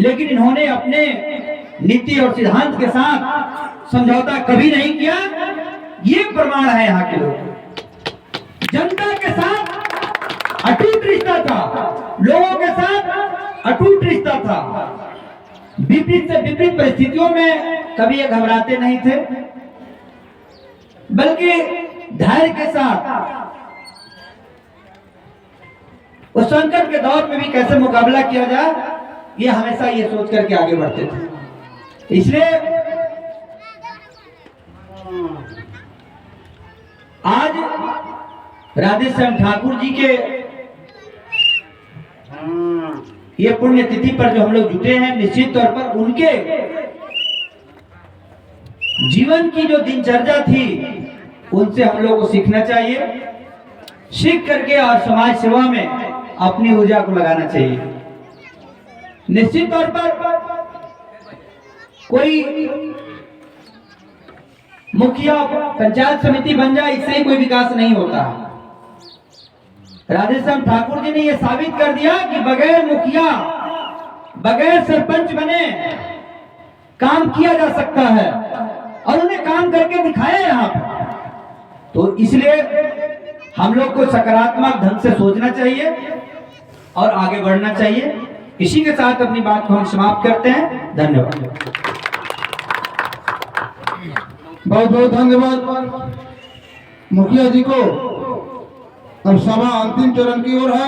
लेकिन इन्होंने अपने नीति और सिद्धांत के साथ समझौता कभी नहीं किया। ये प्रमाण है यहाँ के लोग। जनता के साथ अटूट रिश्ता था, लोगों के साथ अटूट रिश्ता था। विपरीत से विपरीत परिस्थितियों में कभी ये घबराते नहीं थे, बल्कि धैर्य के साथ उस संकट के दौर में भी कैसे मुकाबला किया जाए, ये हमेशा ये सोच करके आगे बढ़ते थे। इसलिए आज राधेश्याम ठाकुर जी के ये पुण्यतिथि पर जो हम लोग जुटे हैं, निश्चित तौर पर उनके जीवन की जो दिनचर्या थी, उनसे हम लोग को सीखना चाहिए। सीख करके और समाज सेवा में अपनी ऊर्जा को लगाना चाहिए। निश्चित तौर पर कोई मुखिया पंचायत समिति बन जाए, इससे ही कोई विकास नहीं होता। राधेश्याम ठाकुर जी ने यह साबित कर दिया कि बगैर मुखिया, बगैर सरपंच बने काम किया जा सकता है, और उन्हें काम करके दिखाया यहाँ पर। तो इसलिए हम लोग को सकारात्मक ढंग से सोचना चाहिए और आगे बढ़ना चाहिए। इसी के साथ अपनी बात को हम समाप्त करते हैं। धन्यवाद। बहुत बहुत धन्यवाद मुखिया जी को अब सभा अंतिम चरण की ओर है।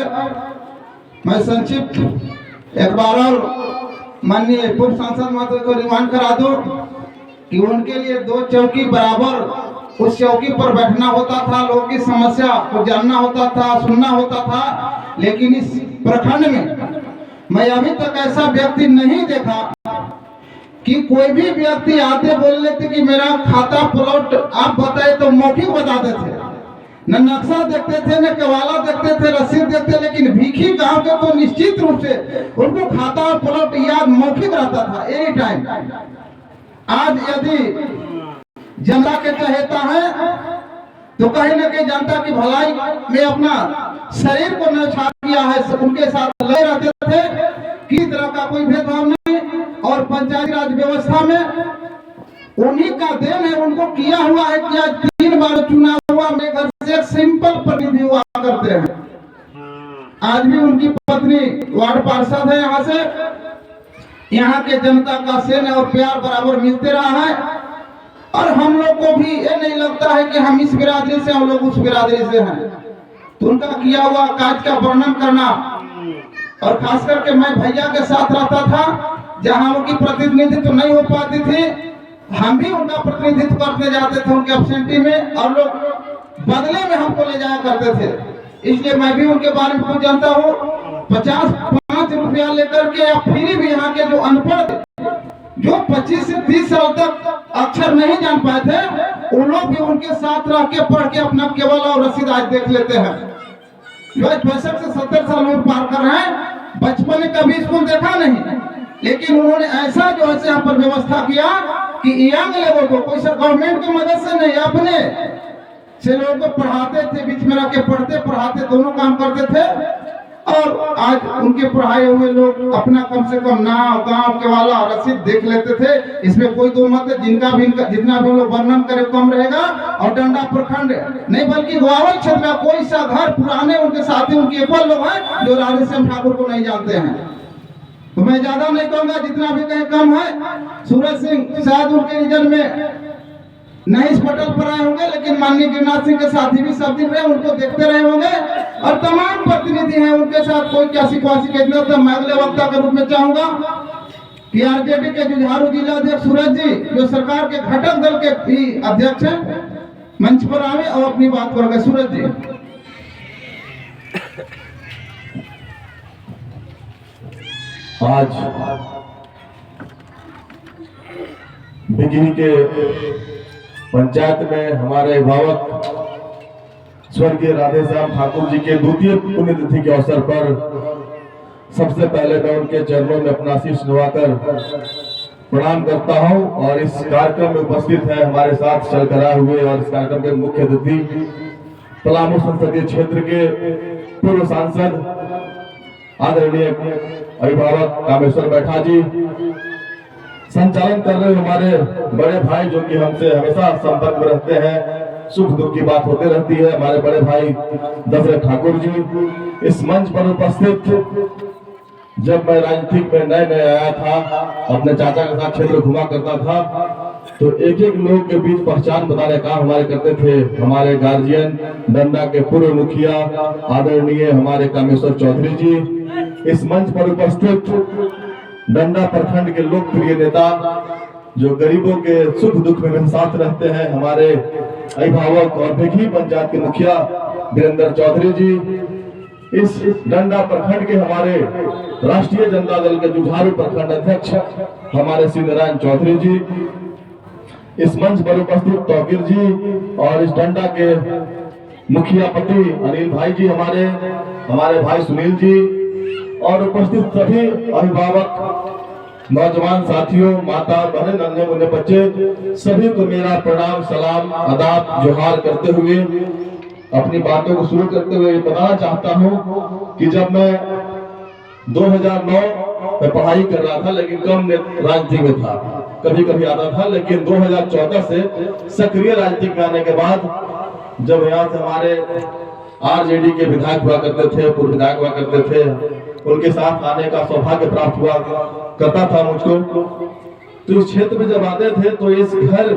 मैं संक्षिप्त एक बार और माननीय पूर्व सांसद महोदय को रिमांड करा दूं कि उनके लिए 2 चौकी बराबर उस चौकी पर बैठना होता था, लोगों की समस्या को जानना होता था, सुनना होता था। लेकिन इस प्रखंड में मैं अभी तक ऐसा व्यक्ति नहीं देखा कि कोई भी व्यक्ति आते बोल लेते कि मेरा खाता प्लॉट आप बताए तो मौखिक बताते थे, न नक्शा देखते थे, न केवाला देखते थे, रसीद देखते। लेकिन भीखी गांव के तो निश्चित रूप से उनको खाता और प्लॉट याद मौखिक रहता था एनी टाइम। आज यदि जनता के चहेता है तो कहीं न कहीं जनता की भलाई में अपना शरीर को न्यौछावर किया है, उनके साथ लगे रहते थे, किसी तरह का कोई भेदभाव नहीं। और पंचायती राज व्यवस्था में उन्हीं का देन है, उनको किया हुआ है कि आज 3 बार चुनाव हुआ, मेरे घर से एक सिंपल प्रतिनिधि हुआ करते हैं। आज भी उनकी पत्नी वार्ड पार्षद है। यहाँ से यहाँ के जनता का स्नेह और प्यार बराबर मिलते रहा है। और हम लोग को भी ये नहीं लगता है कि हम इस बिरादरी से, हम लोग उस बिरादरी से हैं। तो उनका किया हुआ कार्य का वर्णन करना, और खास करके मैं भैया के साथ रहता था जहां उनकी प्रतिनिधित्व तो नहीं हो पाती थी, हम भी उनका प्रतिनिधित्व करने जाते थे उनके एब्सेंटी में, और लोग बदले में हमको ले जाया करते थे। इसलिए मैं भी उनके बारे में कुछ जानता हूँ। 55 रुपया लेकर के या फ्री भी यहाँ के जो अनपढ़, जो 25 से 30 साल तक अक्षर नहीं जान पाए थे, उन लोग भी उनके साथ रह के पढ़ के अपना केवल और रसीद आज देख लेते हैं। जो 65 से 70 साल में पार कर रहे हैं, बचपन में कभी स्कूल देखा नहीं, लेकिन उन्होंने ऐसा जो है यहाँ पर व्यवस्था किया कि यंग लेवल को कोई सा गवर्नमेंट की मदद से नहीं, अपने से लोगों को पढ़ाते थे, बीच में रह के पढ़ते पढ़ाते दोनों काम करते थे। और आज उनके पढ़ाए हुए लोग अपना कम से कम नाम, गांव के वाला रसीद देख लेते थे। इसमें कोई दो मत है, जितना भी हम लोग वर्णन करें कम रहेगा। और डंडा प्रखंड नहीं बल्कि गोवावल क्षेत्र में कोई सा घर पुराने उनके साथी उनके एक लोग हैं जो राधेश्याम ठाकुर को नहीं जानते हैं। तो मैं ज्यादा नहीं कहूंगा, जितना भी कहीं कम है। सूरज सिंह शायद उनके रीजन में नहीं इस पटल पर आए होंगे, लेकिन माननीय गिरिनाथ सिंह के साथी भी सब दिन रहे, उनको देखते रहे होंगे। और तमाम प्रतिनिधि हैं उनके साथ, कोई क्या सिखवासी कहते थे। मैं अगले वक्ता के रूप में चाहूंगा कि आरजेडी के जुझारू जिला अध्यक्ष सूरज जी, जो सरकार के घटक दल के भी अध्यक्ष हैं, मंच पर आवे और अपनी बात करोगे। सूरज जी। आज बिजली के पंचायत में हमारे अभिभावक स्वर्गीय राधेश्याम ठाकुर जी के 2वीं पुण्यतिथि के अवसर पर सबसे पहले मैं उनके चरणों में अपना शीश नवाकर प्रणाम करता हूं। और इस कार्यक्रम में उपस्थित है हमारे साथ चलकर आए हुए और इस कार्यक्रम के मुख्य अतिथि पलामू संसदीय क्षेत्र के पूर्व सांसद आदरणीय अभिभावक कामेश्वर बैठा जी, संचालन कर रहे हमारे बड़े भाई जो कि हमसे हमेशा संपर्क में रहते हैं, सुख दुख की बात होते रहती है, हमारे बड़े भाई दशरथ ठाकुर जी। इस मंच पर उपस्थित, जब मैं राजनीतिक में नए आया था, अपने चाचा के साथ क्षेत्र घुमा करता था, तो एक एक लोग के बीच पहचान बताने का हमारे करते थे। हमारे गार्जियन डंडा के पूर्व मुखिया आदरणीय हमारे कामेश्वर चौधरी जी, इस मंच पर उपस्थित डंडा प्रखंड के लोकप्रिय नेता जो गरीबों के सुख दुख में मेरे साथ रहते हैं, हमारे अभिभावक और भिखी पंचायत के मुखिया वीरेंद्र चौधरी जी, इस डंडा प्रखंड के हमारे राष्ट्रीय जनता दल के जुझारू प्रखंड अध्यक्ष हमारे श्री नारायण चौधरी जी, इस मंच पर उपस्थित तौकीर जी और इस डंडा के मुखिया पति अनिल भाई जी, हमारे भाई सुनील जी और उपस्थित सभी अभिभावक, नौजवान साथियों, माता बहन, नन्हे मुन्ने बच्चे, सभी को मेरा प्रणाम, सलाम, आदाब, जोहार करते हुए अपनी बातों को शुरू करते हुए बताना चाहता हूं कि जब मैं 2009 में पढ़ाई कर रहा था, लेकिन कम राजनीति में था, कभी कभी आता था, लेकिन 2014 से सक्रिय राजनीति में आने के बाद जब यहाँ से हमारे आरजेडी के विधायक हुआ करते थे, पूर्व विधायक हुआ करते थे, उनके साथ आने का सौभाग्य प्राप्त हुआ करता था मुझको। तो इस क्षेत्र में जब आते थे तो इस घर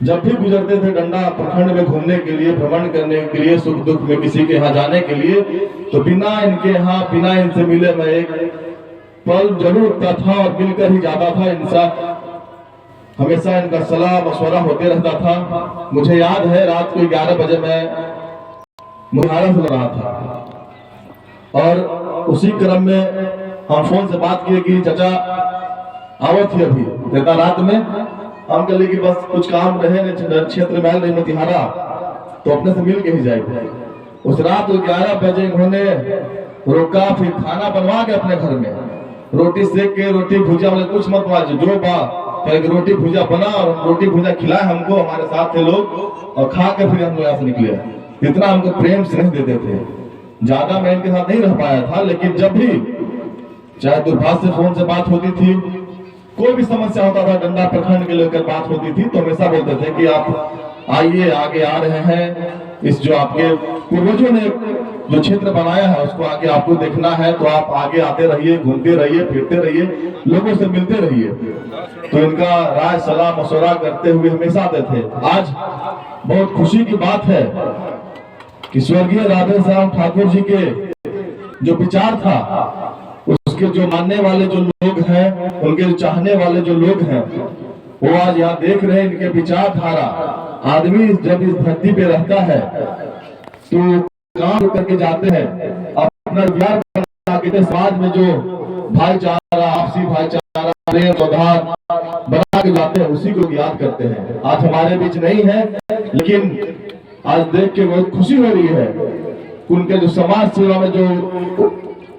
जब भी गुजरते थे डंडा प्रखंड में घूमने के लिए, भ्रमण करने के लिए, सुख दुख में किसी के यहाँ जाने के लिए, तो बिना इनके यहाँ, बिना इनसे मिले मैं एक पल जरूर उठता था और मिलकर ही जाता था। इनसा हमेशा इनका सलाह मशवरा होते रहता था। मुझे याद है रात को 11 बजे मैं मुहारा सुन रहा था और उसी क्रम में हम फोन से बात किए कि चाचा आवत थी अभी देता रात में। हम कहे कि बस कुछ काम रहे क्षेत्र में नहीं मोतिहारा, तो अपने से मिल के ही जाएंगे। उस रात 11 बजे उन्होंने रोका, फिर खाना बनवा के अपने घर में रोटी सेक के, रोटी भुजिया वाले कुछ मत मार जो बा रोटी भुजिया बना और रोटी भुजिया खिलाए हमको, हमारे साथ थे लोग, और खा के फिर हम यहाँ से निकले। इतना हमको प्रेम स्नेह देते थे। ज्यादा मैं इनके साथ नहीं रह पाया था, लेकिन जब भी चाहे दूरभाष से फोन से बात होती थी, कोई भी समस्या होता था, डंडा प्रखंड के लेकर बात होती थी, तो हमेशा बोलते थे कि आप आइए, आगे आ रहे हैं, इस जो आपके पूर्वजों ने जो क्षेत्र बनाया है उसको आगे आपको देखना है, तो आप आगे आते रहिए, घूमते रहिए, फिरते रहिए, लोगों से मिलते रहिए। तो इनका राय सलाह मशवरा करते हुए हमेशा आते थे। आज बहुत खुशी की बात है कि स्वर्गीय राधे श्याम ठाकुर जी के जो विचार था, उसके जो मानने वाले जो लोग हैं, उनके जो चाहने वाले जो लोग हैं, वो आज यहाँ देख रहे हैं इनके विचारधारा। आदमी जब इस धरती पे रहता है तो काम करके जाते हैं, अपना व्यवहार बना के समाज में जो भाईचारा, आपसी भाईचारा, प्रेम सौहार्द बना के जाते हैं, उसी को याद करते हैं। आज हमारे बीच नहीं है, लेकिन आज देख के बहुत खुशी हो रही है। उनके जो समाज सेवा में जो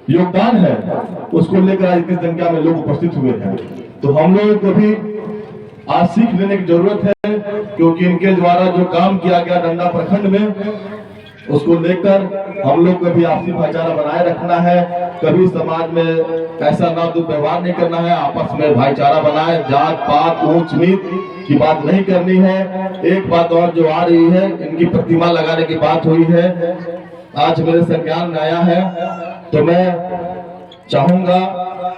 योगदान है, उसको लेकर आज इतनी संख्या में लोग उपस्थित हुए हैं। तो हम लोगों को भी आज सीख लेने की जरूरत है, क्योंकि इनके द्वारा जो काम किया गया डंडा प्रखंड में, उसको लेकर हम लोग को भी आपसी भाईचारा बनाए रखना है। कभी समाज में ऐसा ना दुर्व्यवहार नहीं करना है, आपस में भाईचारा बनाए, जात पात ऊंच नीच की बात नहीं करनी है। एक बात और जो आ रही है, इनकी प्रतिमा लगाने की बात हुई है, आज मेरे संज्ञान में आया है, तो मैं चाहूंगा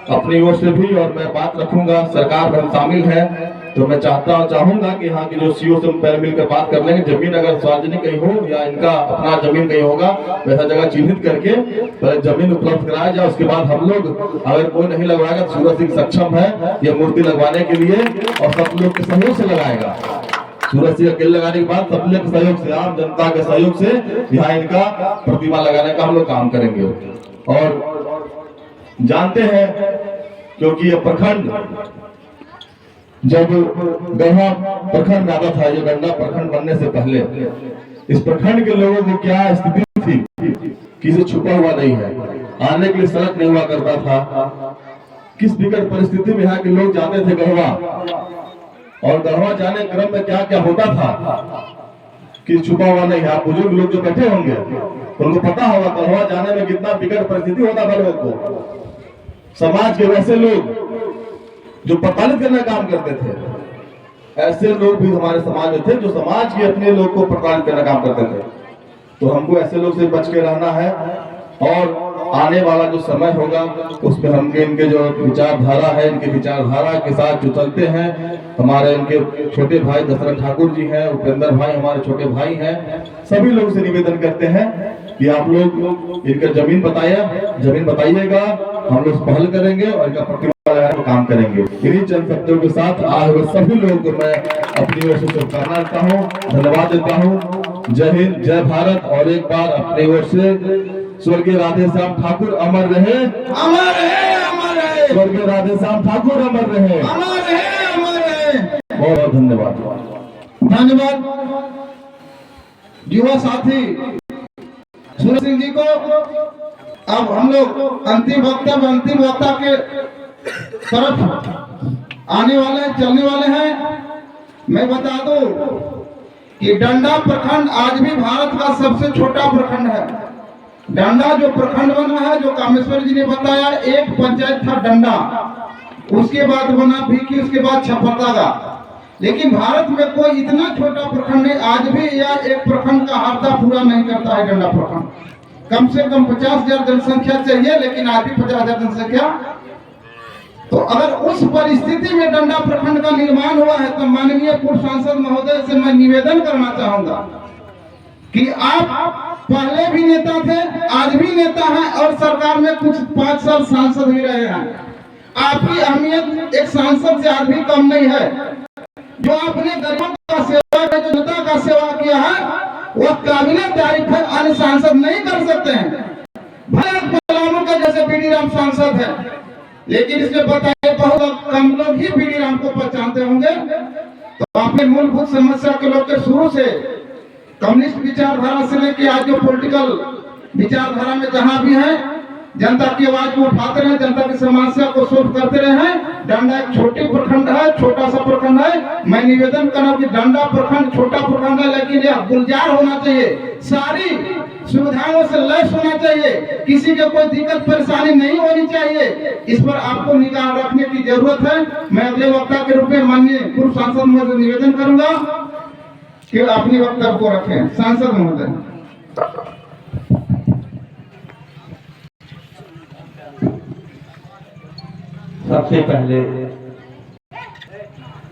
अपनी ओर से भी, और मैं बात रखूंगा, सरकार में शामिल है, तो मैं चाहूंगा कि यहाँ की जो सीओ से पहले मिलकर बात कर लेंगे। जमीन अगर सार्वजनिक कहीं हो या इनका अपना जमीन कहीं होगा, वैसा जगह चिन्हित करके पहले जमीन उपलब्ध कराया जाए। उसके बाद हम लोग, अगर कोई नहीं लगवाएगा तो सूरज सिंह सक्षम है ये मूर्ति लगवाने के लिए, और सब लोग के सहयोग से लगाएगा। सूरज सिंह अकेले लगाने के बाद सब लोग के सहयोग से, आम जनता के सहयोग से यहाँ इनका प्रतिमा लगाने का हम लोग काम करेंगे। और जानते हैं, क्योंकि ये प्रखंड जब गढ़वा प्रखंड में आता था, ये डंडा प्रखंड बनने से पहले इस प्रखंड के लोगों को क्या स्थिति थी, किसी छुपा हुआ नहीं है। आने के लिए सड़क नहीं हुआ करता था। किस विकट परिस्थिति में यहाँ के लोग जाते थे गढ़वा, और गढ़वा जाने क्रम में क्या क्या होता था कि छुपा हुआ नहीं है। आप बुजुर्ग लोग जो बैठे होंगे उनको पता होगा गढ़वा जाने में कितना विकट परिस्थिति होता था लोगों को। समाज के वैसे लोग जो प्रताड़ित करने का काम करते थे, ऐसे लोग भी हमारे समाज में थे जो समाज के अपने लोग को प्रताड़ित करने का काम करते थे। तो हमको ऐसे लोग से बच के रहना है, और आने वाला जो समय होगा उसमें हम इनके जो विचारधारा है, इनके विचारधारा के साथ जो चलते हैं, हमारे इनके छोटे भाई दशरथ ठाकुर जी हैं, उपेंद्र भाई हमारे छोटे भाई हैं, सभी लोग से निवेदन करते हैं कि आप लोग इनका जमीन बताइएगा, हम लोग पहल करेंगे और इनका प्रतिमा लगाने का काम करेंगे। इन्हीं चंद शब्दों के साथ आए हुए सभी लोगों को मैं अपनी ओर से शुभकामनाएं देता हूँ, धन्यवाद देता हूँ। जय हिंद, जय भारत। और एक बार अपनी ओर से स्वर्गीय राधे श्याम ठाकुर अमर रहे, अमर है, अमर है। स्वर्गीय राधे श्याम ठाकुर अमर रहे, अमर है, अमर है। बहुत बहुत धन्यवाद। धन्यवाद युवा साथी सूरज सिंह जी को। अब हम लोग अंतिम वक्ता के तरफ आने वाले, चलने वाले हैं। मैं बता दूं कि डंडा प्रखंड आज भी भारत का सबसे छोटा प्रखंड है। डंडा जो प्रखंड बना है, जो कामेश्वर जी ने बताया, एक पंचायत था डंडा, उसके बाद बना भीखी, उसके बाद छपरदागा। लेकिन भारत में कोई इतना छोटा प्रखंड नहीं आज भी, या एक प्रखंड का हादसा पूरा नहीं करता है डंडा प्रखंड। कम से कम 50,000 जनसंख्या चाहिए, लेकिन आज भी 50,000 जनसंख्या तो अगर उस परिस्थिति में डंडा प्रखंड का निर्माण हुआ है तो माननीय पूर्व सांसद महोदय से मैं निवेदन करना चाहूंगा कि आप पहले भी नेता थे, आज भी नेता हैं और सरकार में कुछ 5 साल सांसद भी रहे हैं। आपकी अहमियत एक सांसद से आज भी कम नहीं है। जो आपने गरीबों का सेवा किया, जो जनता का सेवा किया है, वह काबिले तारीफ है, अन्य सांसद नहीं कर सकते हैं। भले पलामू के जैसे बीडी राम सांसद है, लेकिन इसके बताए बहुत कम लोग ही बीडी राम को पहचानते होंगे। तो आपने मूलभूत समस्या के लोग के शुरू से कम्युनिस्ट विचारधारा से लेकर आज जो पॉलिटिकल विचारधारा में जहां भी है, जनता की आवाज को उठाते रहे, जनता की समस्या को सोल्व करते रहे हैं। डंडा एक छोटी प्रखंड है, छोटा सा प्रखंड है। मैं निवेदन कर रहा हूं कि डंडा प्रखंड छोटा प्रखंड है, लेकिन यह गुलजार होना चाहिए, सारी सुविधाओं से लैस होना चाहिए, किसी के कोई दिक्कत परेशानी नहीं होनी चाहिए। इस पर आपको निगाह रखने की जरूरत है। मैं अगले वक्ता के रूप में माननीय पूर्व सांसद महोदय से निवेदन करूंगा कि अपनी वक्तव्य को रखें। सांसद महोदय। सबसे पहले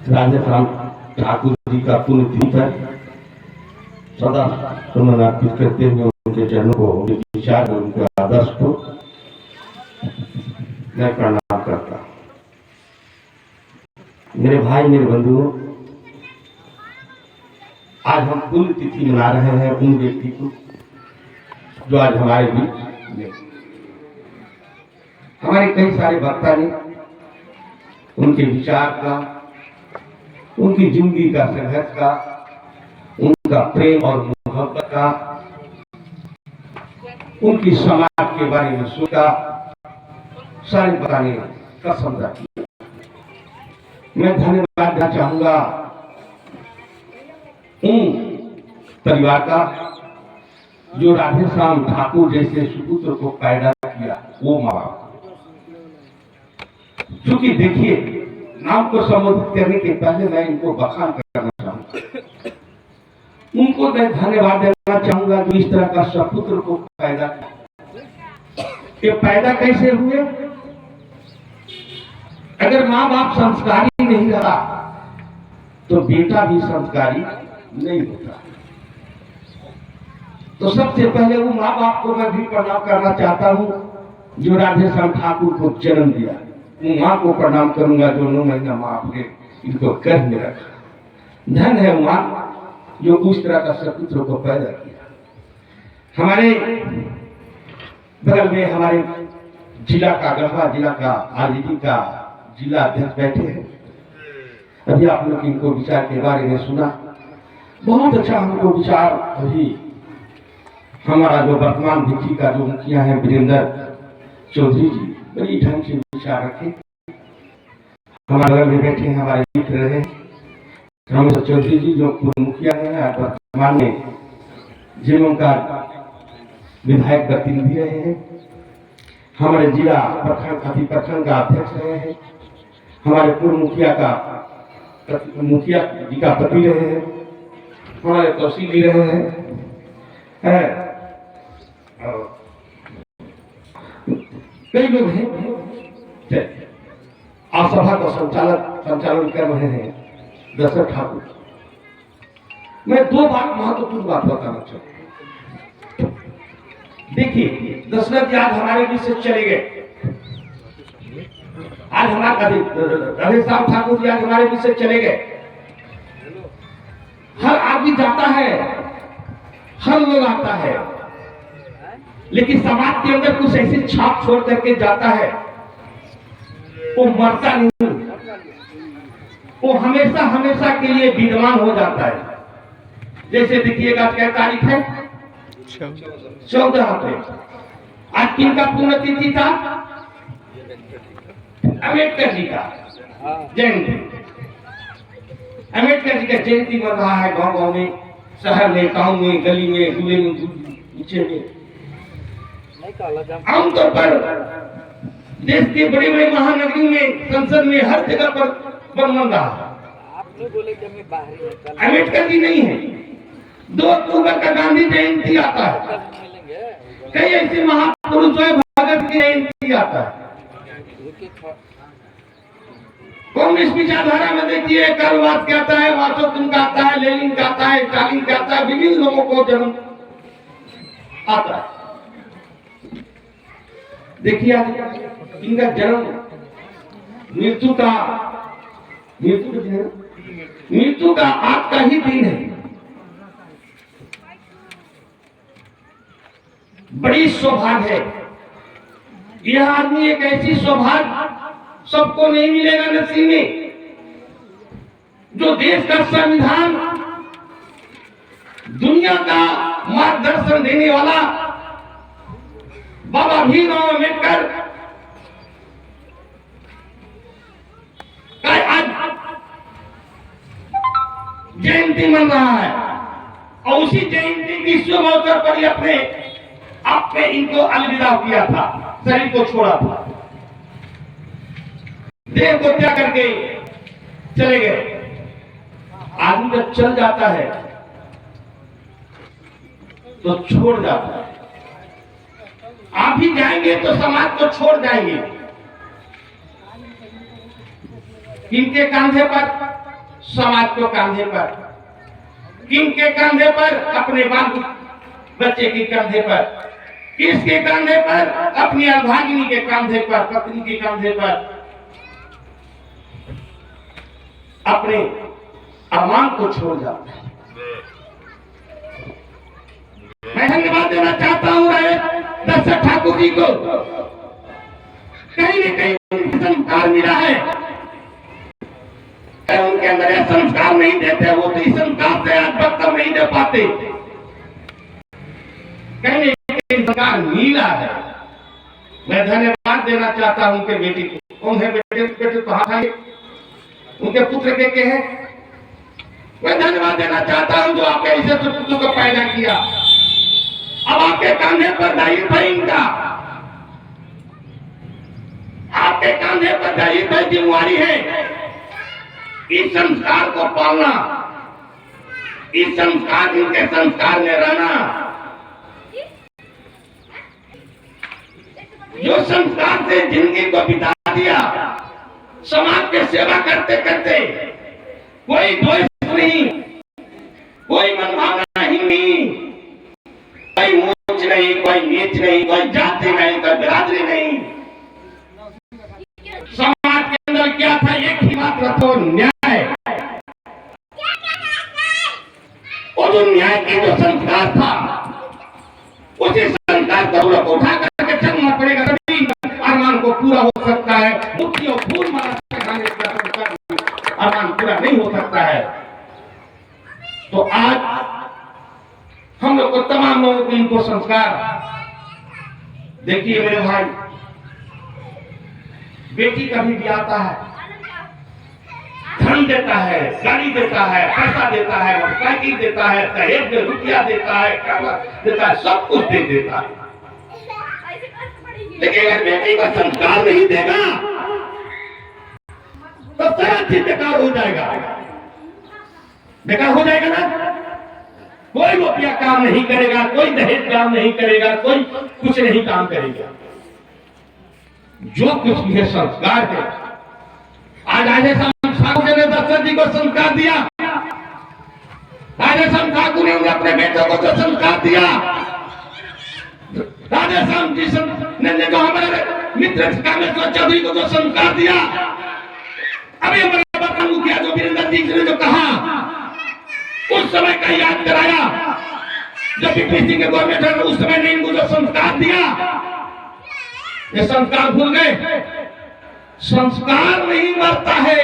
राधेश्याम ठाकुर जी का पुण्यतिथि पर सदा सुमन अर्पित करते हुए उनके चरणों को, उनके विचार और उनके आदर्श को मैं प्रणाम करता हूँ। मेरे भाई, मेरे बंधुओं, आज हम पुण्यतिथि मना रहे हैं उन व्यक्ति को जो आज हमारे बीच, हमारे कई सारे वक्ता ने उनके विचार का, उनकी जिंदगी का संघर्ष का, उनका प्रेम और मोहब्बत का, उनकी समाज के बारे में सोचा, सारे बताने का समझा किया। मैं धन्यवाद देना चाहूंगा उन परिवार का जो राधेश्याम ठाकुर जैसे सुपुत्र को पैदा किया, वो माँ बाप। क्योंकि देखिए, नाम को संबोधित करने के पहले मैं इनको बखान करना चाहूंगा, उनको मैं धन्यवाद देना चाहूंगा जो इस तरह का सपुत्र को पैदा किया। ये पैदा कैसे हुए? अगर माँ बाप संस्कारी नहीं रहा तो बेटा भी संस्कारी नहीं होता। तो सबसे पहले वो माँ बाप को मैं भी प्रणाम करना चाहता हूँ जो राधेश्याम ठाकुर को जन्म दिया। वो माँ को प्रणाम करूंगा जो 9 महीना माँ ने इनको गर्भ में रखा। धन है माँ जो उस तरह का सपुत्र को पैदा किया। हमारे बगल में हमारे जिला का, गढ़वा जिला का आरजेडी का जिला अध्यक्ष बैठे हैं। अभी आप लोग इनको विचार के बारे में सुना, बहुत अच्छा हमको विचार। अभी हमारा जो वर्तमान भिक्षी का जो मुखिया है वीरेंद्र चौधरी जी, बड़ी ढंग से विचार रखे। हमारे बगल में बैठे हैं हमारे मित्र रहे रामेश्वर चौधरी जी जो पूर्व मुखिया है, वर्तमान में जिलों का विधायक प्रतिनिधि रहे हैं। हमारे जिला प्रखंड प्रखंड का अध्यक्ष रहे हैं। हमारे पूर्व मुखिया जी का पति रहे हैं। हमारे तहसील रहे हैं। कई लोग हैं। आज सभा का संचालन कर रहे हैं दशरथ ठाकुर। मैं 2 बात महत्वपूर्ण बात बताना चाहता हूं। देखिए, दशरथ जी आज हमारे बीच से चले गए। आज हमारे राधेश्याम ठाकुर जी आज हमारे बीच से चले गए। हर आदमी जाता है, हर लोग आता है, लेकिन समाज के अंदर कुछ ऐसी छाप छोड़ करके जाता है, वो मरता नहीं, वो हमेशा हमेशा के लिए विद्यमान हो जाता है। जैसे देखिएगा, क्या तारीख है? 14 अप्रैल। आज किनका पुण्यतिथि था? अम्बेडकर जी का जयंती। अम्बेडकर जी का जयंती बन रहा है गांव गांव में, शहर में, गांव में, गली में, दूल्हे में, नीचे में। आमतौर पर देश के बड़े बड़े महानगरों में, संसद में, हर जगह पर बन रहा। अम्बेडकर जी नहीं है। 2 अक्टूबर का गांधी जयंती आता है। कई ऐसे महापुरुष भगत की जयंती आता है। कम्युनिस्ट विचारधारा में देखिए कर्मवाद कहता है, मार्क्सिज्म कहता है, लेनिन कहता है, स्टालिन कहता है, विभिन्न लोगों को जन्म आता है। देखिए इनका जन्म मृत्यु का आज का ही दिन है। बड़ी सौभाग्य है। यह आदमी एक ऐसी सौभाग्य सबको नहीं मिलेगा नसीब में, जो देश का संविधान, दुनिया का मार्गदर्शन देने वाला बाबा भीमराव अम्बेडकर का आज जयंती मन रहा है, और उसी जयंती की शुभ अवसर पर ही अपने इनको अलविदा किया था, शरीर को छोड़ा था, देह को त्याग करके चले गए। आदमी जब चल जाता है तो छोड़ जाता है। आप भी जाएंगे तो समाज को छोड़ जाएंगे। किनके कंधे पर? समाज को कंधे पर। किनके कंधे पर? अपने बाल बच्चे के कंधे पर। किसके कंधे पर? अपनी अर्धांगिनी के कंधे पर, पत्नी के कंधे पर। अपने अरमान को छोड़ जाता है। मैं धन्यवाद देना चाहता हूं दशरथ ठाकुर जी को। कहीं न कहीं संस्कार मिला है, उनके अंदर यह संस्कार नहीं देते, वो तो इस संस्कार से आज तक नहीं दे पाते। कहीं न कहीं संस्कार मिला है। मैं धन्यवाद देना चाहता हूं उनके बेटी को। कौन है बेटे तो हाथ आए, उनके पुत्र के हैं। मैं धन्यवाद देना चाहता हूं जो आपके ऐसे पुत्र को पैदा किया। अब आपके कांधे पर दायित्व है इनका, आपके कांधे पर दायित्व जिम्मेवारी है इस संस्कार को पालना, इस संस्कार, इनके संस्कार में रहना। जो संस्कार से जिंदगी को बिता दिया, समाज की सेवा करते करते, कोई द्वेष नहीं, कोई मनभावना ही नहीं, कोई ऊंच नहीं, कोई नीच नहीं, कोई जाति नहीं, कोई बिरादरी नहीं। समाज के अंदर क्या था? एक ही मात्र तो न्याय। और जो न्याय की जो संस्कार था, उसी संस्कार को उठा करके चलना पड़ेगा, तभी अरमान को पूरा हो सकता है। मुक्ति और फूल माला चढ़ाने का अरमान पूरा नहीं हो सकता है। तो आज हम लोग को, तमाम लोगों को इनको संस्कार। देखिए मेरे भाई, बेटी कभी भी आता है, धन देता है, गाड़ी देता है, पैसा देता है, मोटरसाइकिल देता है, दहेज में रुपया देता है, देता है, सब कुछ दे देता है। लेकिन अगर बेटी को संस्कार नहीं देगा तो सारा चीज बेकार हो जाएगा। बेकार हो जाएगा ना। कोई रुपया काम नहीं करेगा, कोई दहेज काम नहीं करेगा, कोई कुछ नहीं काम करेगा। जो कुछ भी है संस्कार है। आज राजेश्याम ठाकुर ने दशरथ जी को संस्कार दिया, राजेश्याम ठाकुर ने अपने बेटों को जो संस्कार दिया, राजेश्याम जी ने जो हमारे मित्र कामेश्वर चौधरी को जो संस्कार दिया, अभी हमारे बता मुखिया जो वीरेंद्र जी ने जो कहा, उस समय का याद कराया। जब बीपीसी के गवर्नमेंट ने उस समय ने इनको जो संस्कार दिया, ये संस्कार भूल गए। संस्कार नहीं मरता है।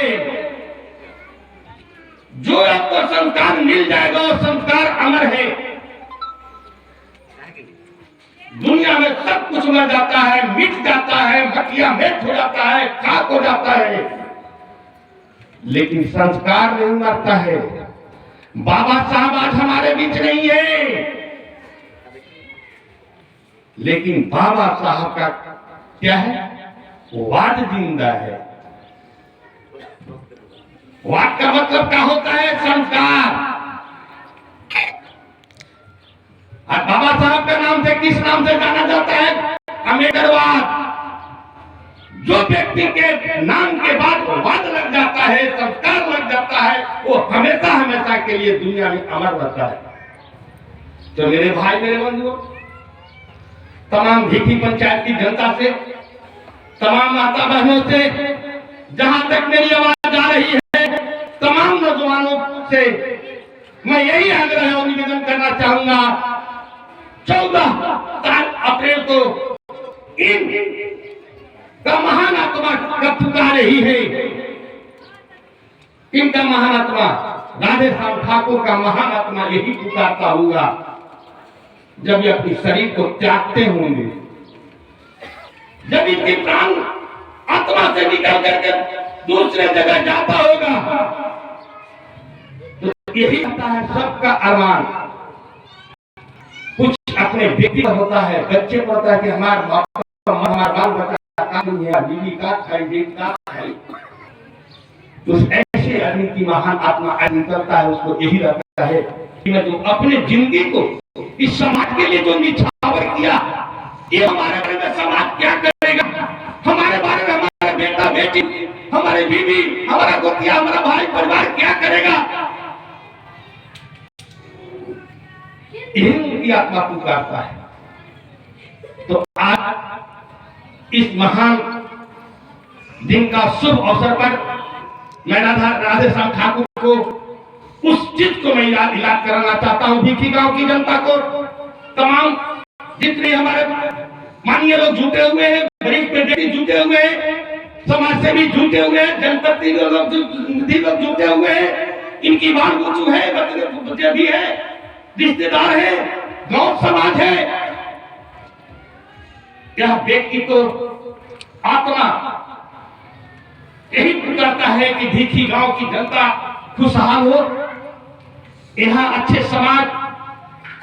जो आपको संस्कार मिल जाएगा वो संस्कार अमर है। दुनिया में सब कुछ मर जाता है, मिट जाता है, मटिया मेट हो जाता है, खाक हो जाता है, लेकिन संस्कार नहीं मरता है। बाबा साहब आज हमारे बीच नहीं है, लेकिन बाबा साहब का क्या है? वाद जिंदा है। वाद का मतलब क्या होता है? संस्कार। और बाबा साहब के नाम से किस नाम से जाना जाता है? अम्बेडकरवाद। जो व्यक्ति के नाम के बाद वाद लग जाता है, संस्कार लग जाता है, वो हमेशा हमेशा के लिए दुनिया में अमर रहता है। तो मेरे भाई मेरे बंधुओं, तमाम भीखी पंचायत की जनता से, तमाम माता बहनों से, जहां तक मेरी आवाज आ रही है, तमाम नौजवानों से मैं यही आग्रह और निवेदन करना चाहूंगा, 14 अप्रैल को इन का महान आत्मा का पुकार ही है। इनका महान आत्मा राधे श्याम ठाकुर का महान आत्मा यही पुकारता होगा जब ये अपनी शरीर को त्यागते होंगे, जब इनकी प्राण आत्मा से निकल करके दूसरे जगह जाता होगा। तो यही होता है सबका अरमान। कुछ अपने व्यक्ति पर होता है, बच्चे को होता है कि हमारा बाल बच्चा का नहीं है, बीवी का खाई, बेट का खाई। तो ऐसे आदमी की महान आत्मा आज निकलता है, उसको यही रहता है कि मैं जो अपने जिंदगी को इस समाज के लिए जो निछावर किया, ये हमारे बारे में समाज क्या करेगा, हमारे बारे में हमारा बेटा बेटी, हमारे बीवी, हमारा गोतिया, हमारा भाई परिवार क्या करेगा, यही उनकी आत्मा पुकारता है। तो आज इस महान दिन का शुभ अवसर पर मैं राधे श्याम ठाकुर को उस चीज को मैं याद कराना चाहता हूँ, भीखी गांव की जनता को, तमाम जितने हमारे माननीय लोग जुटे हुए हैं, गरीब व्यक्ति जुटे हुए हैं, समाज सेवी जुटे हुए हैं, जनप्रतिनिधि लोग जुटे हुए हैं, इनकी बाल बच्चू है, बच्चे भी है, रिश्तेदार है, गांव समाज है। यह व्यक्ति को आत्मा यही पुकारता है कि भीखी गांव की जनता खुशहाल हो, यहाँ अच्छे समाज,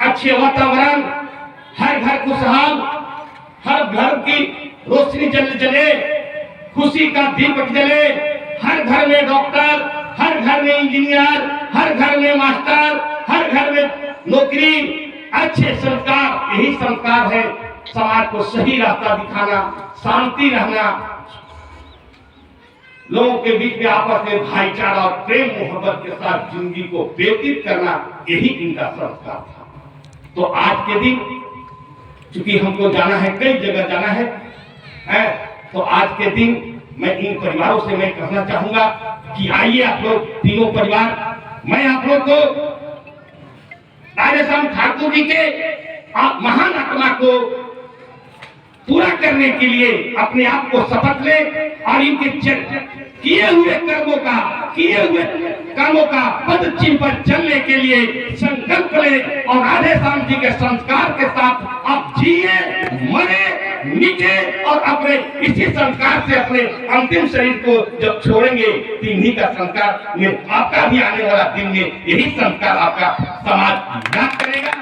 अच्छे वातावरण, हर घर खुशहाल, हर घर की रोशनी जले, खुशी का दीपक जले, हर घर में डॉक्टर, हर घर में इंजीनियर, हर घर में मास्टर, हर घर में नौकरी, अच्छे संस्कार। यही संस्कार है समाज को सही रास्ता दिखाना, शांति रहना, लोगों के बीच में आपस में भाईचारा और प्रेम मोहब्बत के साथ जिंदगी को व्यतीत करना, यही इनका संस्कार था। तो आज के दिन चूंकि हमको जाना है, कई जगह जाना है, तो आज के दिन मैं इन परिवारों से मैं कहना चाहूंगा कि आइए आप लोग तीनों परिवार, मैं आप लोग को राधे श्याम ठाकुर जी के महान आत्मा को पूरा करने के लिए अपने आप को शपथ ले और इनके किए हुए कर्मों का पद चिन्ह पर चलने के लिए संकल्प ले और राधे श्याम जी के संस्कार के साथ आप जिए, मरे, मिटे और अपने इसी संस्कार से अपने अंतिम शरीर को जब छोड़ेंगे, तो इन्हीं का संस्कार में आपका भी आने वाला दिन में यही संस्कार आपका समाज याद करेगा। तो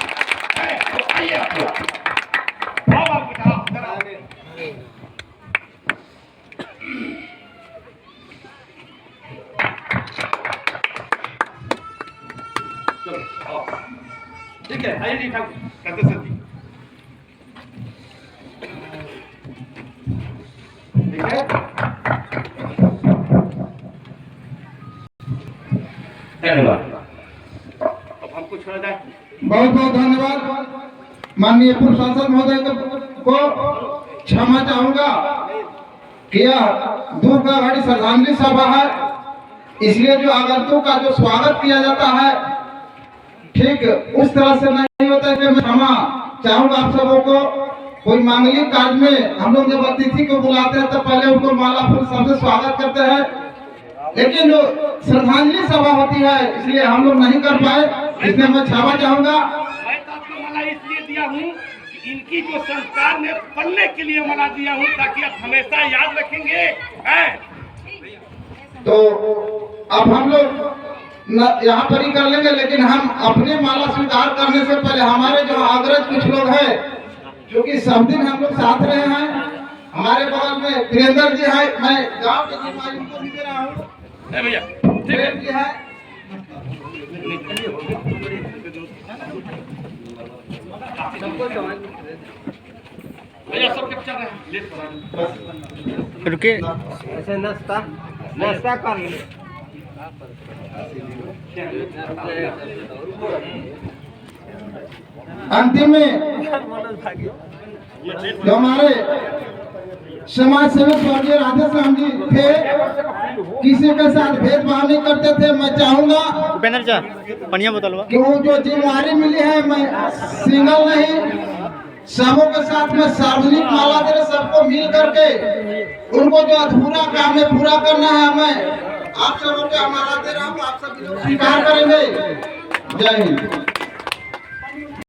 आइए आप लोग ठीक है, आइए जी ठाकुर सर जी, ठीक है, धन्यवाद। अब हमको छोड़ा जाए। बहुत बहुत धन्यवाद। माननीय पूर्व सांसद महोदय को क्षमा चाहूंगा कि यह दूर का घड़ी श्रद्धांजलि सभा है, इसलिए जो आगंतुक का जो स्वागत किया जाता है ठीक उस तरह से नहीं होता है कि मैं क्षमा चाहूंगा आप सबों को। कोई मांगलिक कार्य में हम लोग जब अतिथि को बुलाते हैं तो पहले उनको माला फूल सबसे स्वागत करते हैं, लेकिन जो श्रद्धांजलि सभा होती है इसलिए हम लोग नहीं कर पाए, इसलिए मैं क्षमा चाहूंगा। मैं तो आपको माला इसलिए दिया हूँ कि इनकी जो संस्कार में पढ़ने के लिए माला दिया हूँ ताकि आप हमेशा याद रखेंगे। तो अब हम लोग यहाँ पर ही कर लेंगे, लेकिन हम अपने माला स्वीकार करने से पहले हमारे जो अग्रज कुछ लोग हैं, क्योंकि सब दिन हम लोग साथ रहे हैं, हमारे बगल में वीरेंद्र जी है, मैं गांव के जिम्मेदारी उनको भी दे रहा हूँ भैया, ठीक है जी है। भैया सब चल रहे हैं, रुके ऐसे नाश्ता कर ले। अंतिम में जो हमारे समाज सेवक स्वर्गीय राधे श्याम जी थे, किसी के साथ भेदभाव नहीं करते थे। मैं चाहूंगा कि वो जो जिम्मेवारी मिली है, मैं सिंगल नहीं, सबों के साथ में सार्वजनिक माला दे, सबको मिल करके उनको जो अधूरा काम है पूरा करना है। मैं आप सबों के माला दे रहा हूँ, आप सभी लोग स्वीकार करेंगे। जय हिंद।